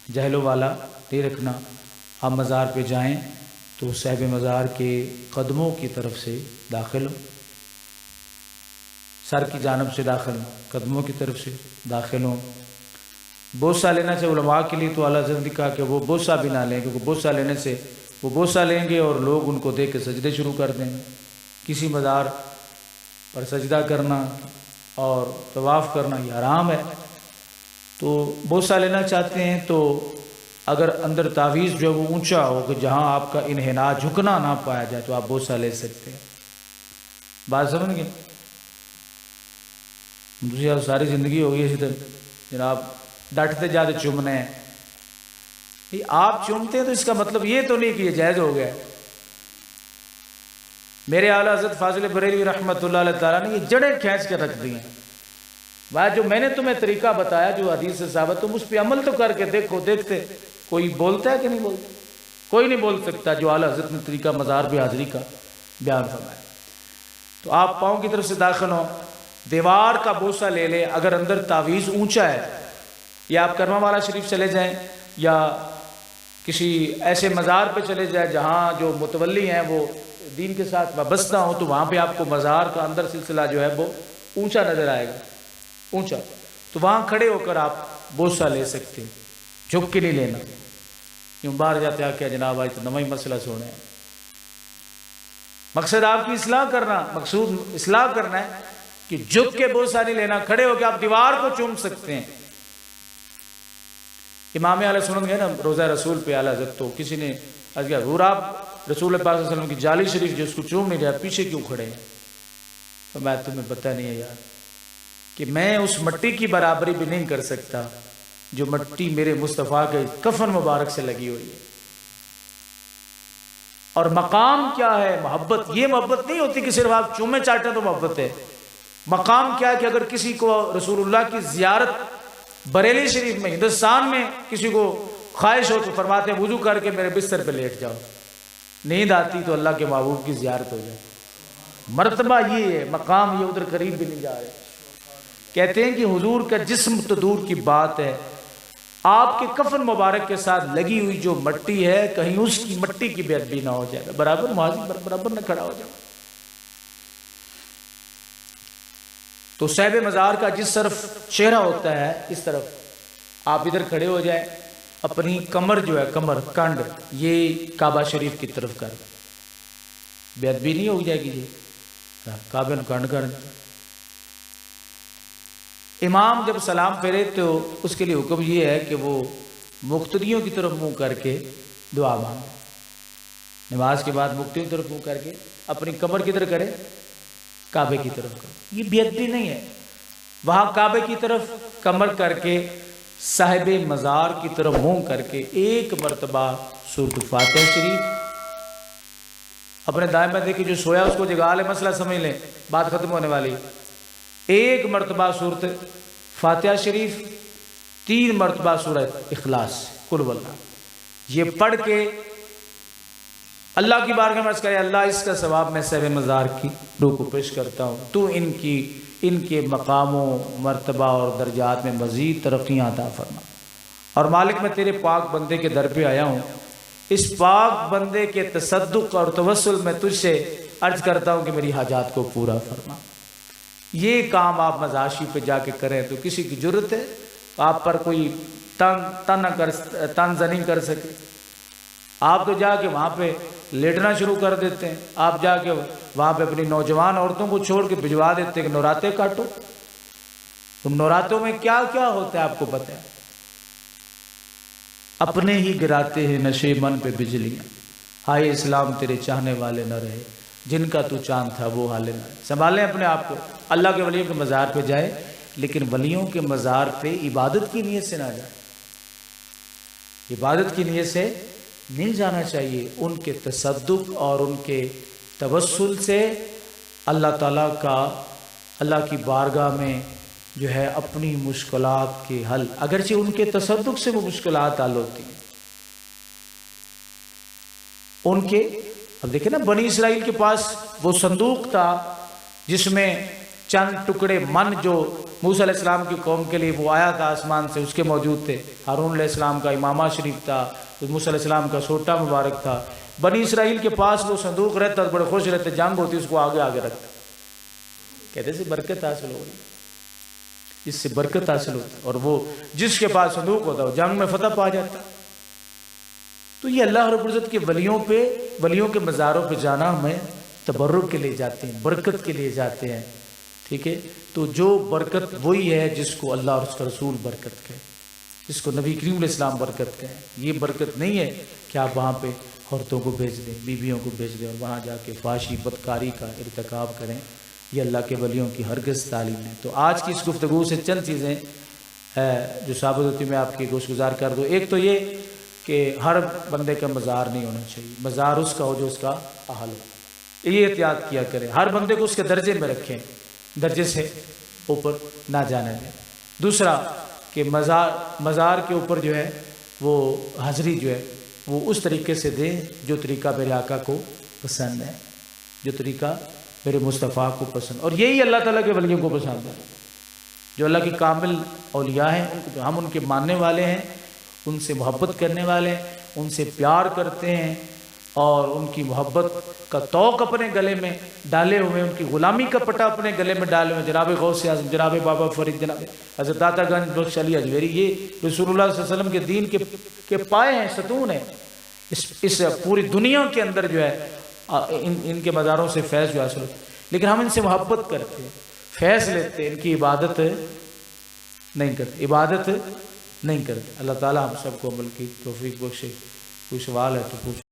جہلوں والا نہیں رکھنا۔ آپ مزار پہ جائیں تو صاحب مزار کے قدموں کی طرف سے داخل ہو، سر کی جانب سے داخل ہو، قدموں کی طرف سے داخل ہوں۔ بوسہ لینا چاہیے علماء کے لیے تو اعلیٰ حضرت نے کہا کہ وہ بوسہ بھی نہ لیں، کیونکہ بوسہ لینے سے وہ بوسہ لیں گے اور لوگ ان کو دیکھ کے سجدے شروع کر دیں گے۔ کسی مزار پر سجدہ کرنا اور طواف کرنا یہ حرام ہے، تو بوسہ لینا چاہتے ہیں تو اگر اندر تعویذ جو ہے وہ اونچا ہو کہ جہاں آپ کا انحناء جھکنا نہ پایا جائے تو آپ بوسہ لے سکتے ہیں۔ بات سمجھ گئے؟ دوسری آپ ساری زندگی ہوگی اسی طرح جناب ڈٹتے جاتے چومنے ہیں، آپ چومتے ہیں تو اس کا مطلب یہ تو نہیں کہ یہ جائز ہو گیا، میرے اعلیٰ حضرت فاضل بریلوی رحمۃ اللہ علیہ تعالیٰ نے یہ جڑیں کھینچ کے رکھ دی ہیں. بھائی جو میں نے تمہیں طریقہ بتایا جو حدیث سے ثابت، تم اس پہ عمل تو کر کے دیکھو. دیکھتے کوئی بولتا ہے کہ نہیں بولتا؟ کوئی نہیں بول سکتا جو اعلیٰ حضرت نے طریقہ مزار پہ حاضری کا بیان فرمایا. تو آپ پاؤں کی طرف سے داخل ہوں، دیوار کا بوسہ لے لیں. اگر اندر تعویذ اونچا ہے، یا آپ کرما والا شریف چلے جائیں یا کسی ایسے مزار پہ چلے جائیں جہاں جو متولی ہیں وہ دین کے ساتھ وابستہ ہوں، تو وہاں پہ آپ کو مزار کا اندر سلسلہ جو ہے وہ اونچا نظر آئے گا، اونچا. تو وہاں کھڑے ہو کر آپ بوسہ لے سکتے ہیں، جھک کے نہیں لینا. یوں باہر جاتے آ کے جناب آج تو نواں ہی مسئلہ سونے ہیں. مقصد آپ کی اصلاح کرنا، مقصود اصلاح کرنا ہے کہ جھک کے بوسہ نہیں لینا. کھڑے ہو کے آپ دیوار کو چوم سکتے ہیں. امام علیہ سنت گئے نا روزہ رسول پہ اعلیٰ حضرت، تو کسی نے عرض کیا حضور آپ رسول اللہ صلی اللہ علیہ وسلم کی جالی شریف جو اس کو چوم نہیں رہا، پیچھے کیوں کھڑے ہیں؟ تو میں تمہیں پتہ نہیں ہے یار کہ میں اس مٹی کی برابری بھی نہیں کر سکتا جو مٹی میرے مصطفیٰ کے کفن مبارک سے لگی ہوئی ہے. اور مقام کیا ہے؟ محبت. یہ محبت نہیں ہوتی کہ صرف آپ چومے چاٹیں تو محبت ہے. مقام کیا ہے کہ اگر کسی کو رسول اللہ کی زیارت بریلی شریف میں ہندوستان میں کسی کو خواہش ہو تو فرماتے ہیں وضو کر کے میرے بستر پہ لیٹ جاؤ. نیند آتی تو اللہ کے محبوب کی زیارت ہو جائے. مرتبہ یہ ہے، مقام یہ ادھر قریب بھی نہیں جا رہے. کہتے ہیں کہ حضور کا جسم تو دور کی بات ہے، آپ کے کفن مبارک کے ساتھ لگی ہوئی جو مٹی ہے کہیں اس کی مٹی کی بے ادبی نہ ہو جائے، برابر معاذ برابر نہ کھڑا ہو جائے. تو صاحب مزار کا جس طرف چہرہ ہوتا ہے اس طرف آپ ادھر کھڑے ہو جائیں، اپنی کمر جو ہے کمر کنڈ یہ کعبہ شریف کی طرف کر، بے ادبی نہیں ہو جائے گی. جی کعبے میں کنڈ کر. امام جب سلام پھیرے تو اس کے لیے حکم یہ ہے کہ وہ مقتدیوں کی طرف منہ کر کے دعا مانگے. نماز کے بعد مقتدیوں کی طرف منہ کر کے اپنی کمر کدھر کرے؟ کعبے کی طرف کرے. یہ بے ادبی نہیں ہے. وہاں کعبے کی طرف کمر کر کے صاحب مزار کی طرف منہ کر کے ایک مرتبہ سورۃ فاتحہ شریف اپنے دائیں میں دیکھیں جو سویا اس کو جگا لے، مسئلہ سمجھ لیں، بات ختم ہونے والی. ایک مرتبہ سورۃ فاتحہ شریف، 3 مرتبہ سورۃ اخلاص قل واللہ، یہ پڑھ کے اللہ کی بارگاہ میں عرض کرے اللہ اس کا ثواب میں صاحب مزار کی روح کو پیش کرتا ہوں، تو ان کے مقاموں مرتبہ اور درجات میں مزید ترقیاں عطا فرما. اور مالک میں تیرے پاک بندے کے در پہ آیا ہوں، اس پاک بندے کے تصدق اور توسل میں تجھ سے عرض کرتا ہوں کہ میری حاجات کو پورا فرما. یہ کام آپ مزاشی پہ جا کے کریں تو کسی کی جرت ہے آپ پر کوئی طنز نہیں کر سکے. آپ تو جا کے وہاں پہ لیٹنا شروع کر دیتے ہیں. آپ جا کے وہاں پہ اپنی نوجوان عورتوں کو چھوڑ کے بھجوا دیتے ہیں کہ نوراتے کاٹو. تم نوراتوں میں کیا کیا ہوتا ہے آپ کو پتہ ہے. اپنے ہی گراتے ہیں نشے من پہ بجلیاں، ہائے اسلام تیرے چاہنے والے نہ رہے، جن کا تو چاند تھا وہ حال نہ. سنبھالیں اپنے آپ کو. اللہ کے ولیوں کے مزار پہ جائے لیکن ولیوں کے مزار پہ عبادت کی نیت سے نہ جائے. عبادت کی نیت سے نہیں جانا چاہیے. ان کے تصدق اور ان کے توسل سے اللہ تعالیٰ کا اللہ کی بارگاہ میں جو ہے اپنی مشکلات کے حل، اگرچہ ان کے تصدق سے وہ مشکلات حل ہوتی ہیں. ان کے اب دیکھیں نا بنی اسرائیل کے پاس وہ صندوق تھا جس میں چند ٹکڑے من جو موسیٰ علیہ السلام کی قوم کے لیے وہ آیا تھا آسمان سے، اس کے موجود تھے. ہارون علیہ السلام کا امامہ شریف تھا، موسیٰ علیہ السلام کا سوٹا مبارک تھا. بنی اسرائیل کے پاس وہ صندوق رہتا، بڑے خوش رہتے، جنگ ہوتی اس کو آگے آگے رکھتے، کہتے سے برکت حاصل ہو رہی، اس سے برکت حاصل ہوتی. اور وہ جس کے پاس صندوق ہوتا وہ جنگ میں فتح پا جاتا. تو یہ اللہ رب العزت کے ولیوں کے مزاروں پہ جانا ہمیں تبرک کے لیے جاتے ہیں، برکت کے لیے جاتے ہیں. ٹھیک ہے، تو جو برکت وہی ہے جس کو اللہ اور اس کا رسول برکت کہے، جس کو نبی کریم علیہ السلام برکت کہے. یہ برکت نہیں ہے کہ آپ وہاں پہ عورتوں کو بھیج دیں، بیویوں کو بھیج دیں اور وہاں جا کے فحاشی بدکاری کا ارتکاب کریں. یہ اللہ کے ولیوں کی ہرگز تعلیم ہے. تو آج کی اس گفتگو سے چند چیزیں جو ثابت ہوتی میں آپ کی گوش گزار کر دوں. ایک تو یہ کہ ہر بندے کا مزار نہیں ہونا چاہیے، مزار اس کا ہو جو اس کا اہل ہو. یہ احتیاط کیا کریں، ہر بندے کو اس کے درجے میں رکھیں، درجے سے اوپر نہ جانے دیں۔ دوسرا کہ مزار کے اوپر جو ہے وہ حاضری جو ہے وہ اس طریقے سے دیں جو طریقہ میرے آقا کو پسند ہے، جو طریقہ میرے مصطفیٰ کو پسند، اور یہی اللہ تعالیٰ کے ولیوں کو پسند ہے، جو اللہ کی کامل اولیاء ہیں، ہم ان کے ماننے والے ہیں، ان سے محبت کرنے والے ہیں، ان سے پیار کرتے ہیں، اور ان کی محبت کا توق اپنے گلے میں ڈالے ہوئے، ان کی غلامی کا پٹا اپنے گلے میں ڈالے ہوئے، جناب غوث اعظم، جناب بابا فرید، جناب حضرت داتا گنج بخش علی اجمیری، یہ رسول اللہ صلی اللہ علیہ وسلم کے دین کے پائے ہیں، ستون ہیں، اس پوری دنیا کے اندر جو ہے ان کے مزاروں سے فیض جو حاصل ہوتا ہے، لیکن ہم ان سے محبت کرتے ہیں، فیض لیتے ہیں، ان کی عبادت نہیں کرتے، اللہ تعالیٰ ہم سب کو عمل کی توفیق بخشے۔ کوئی سوال ہے تو پوچھ۔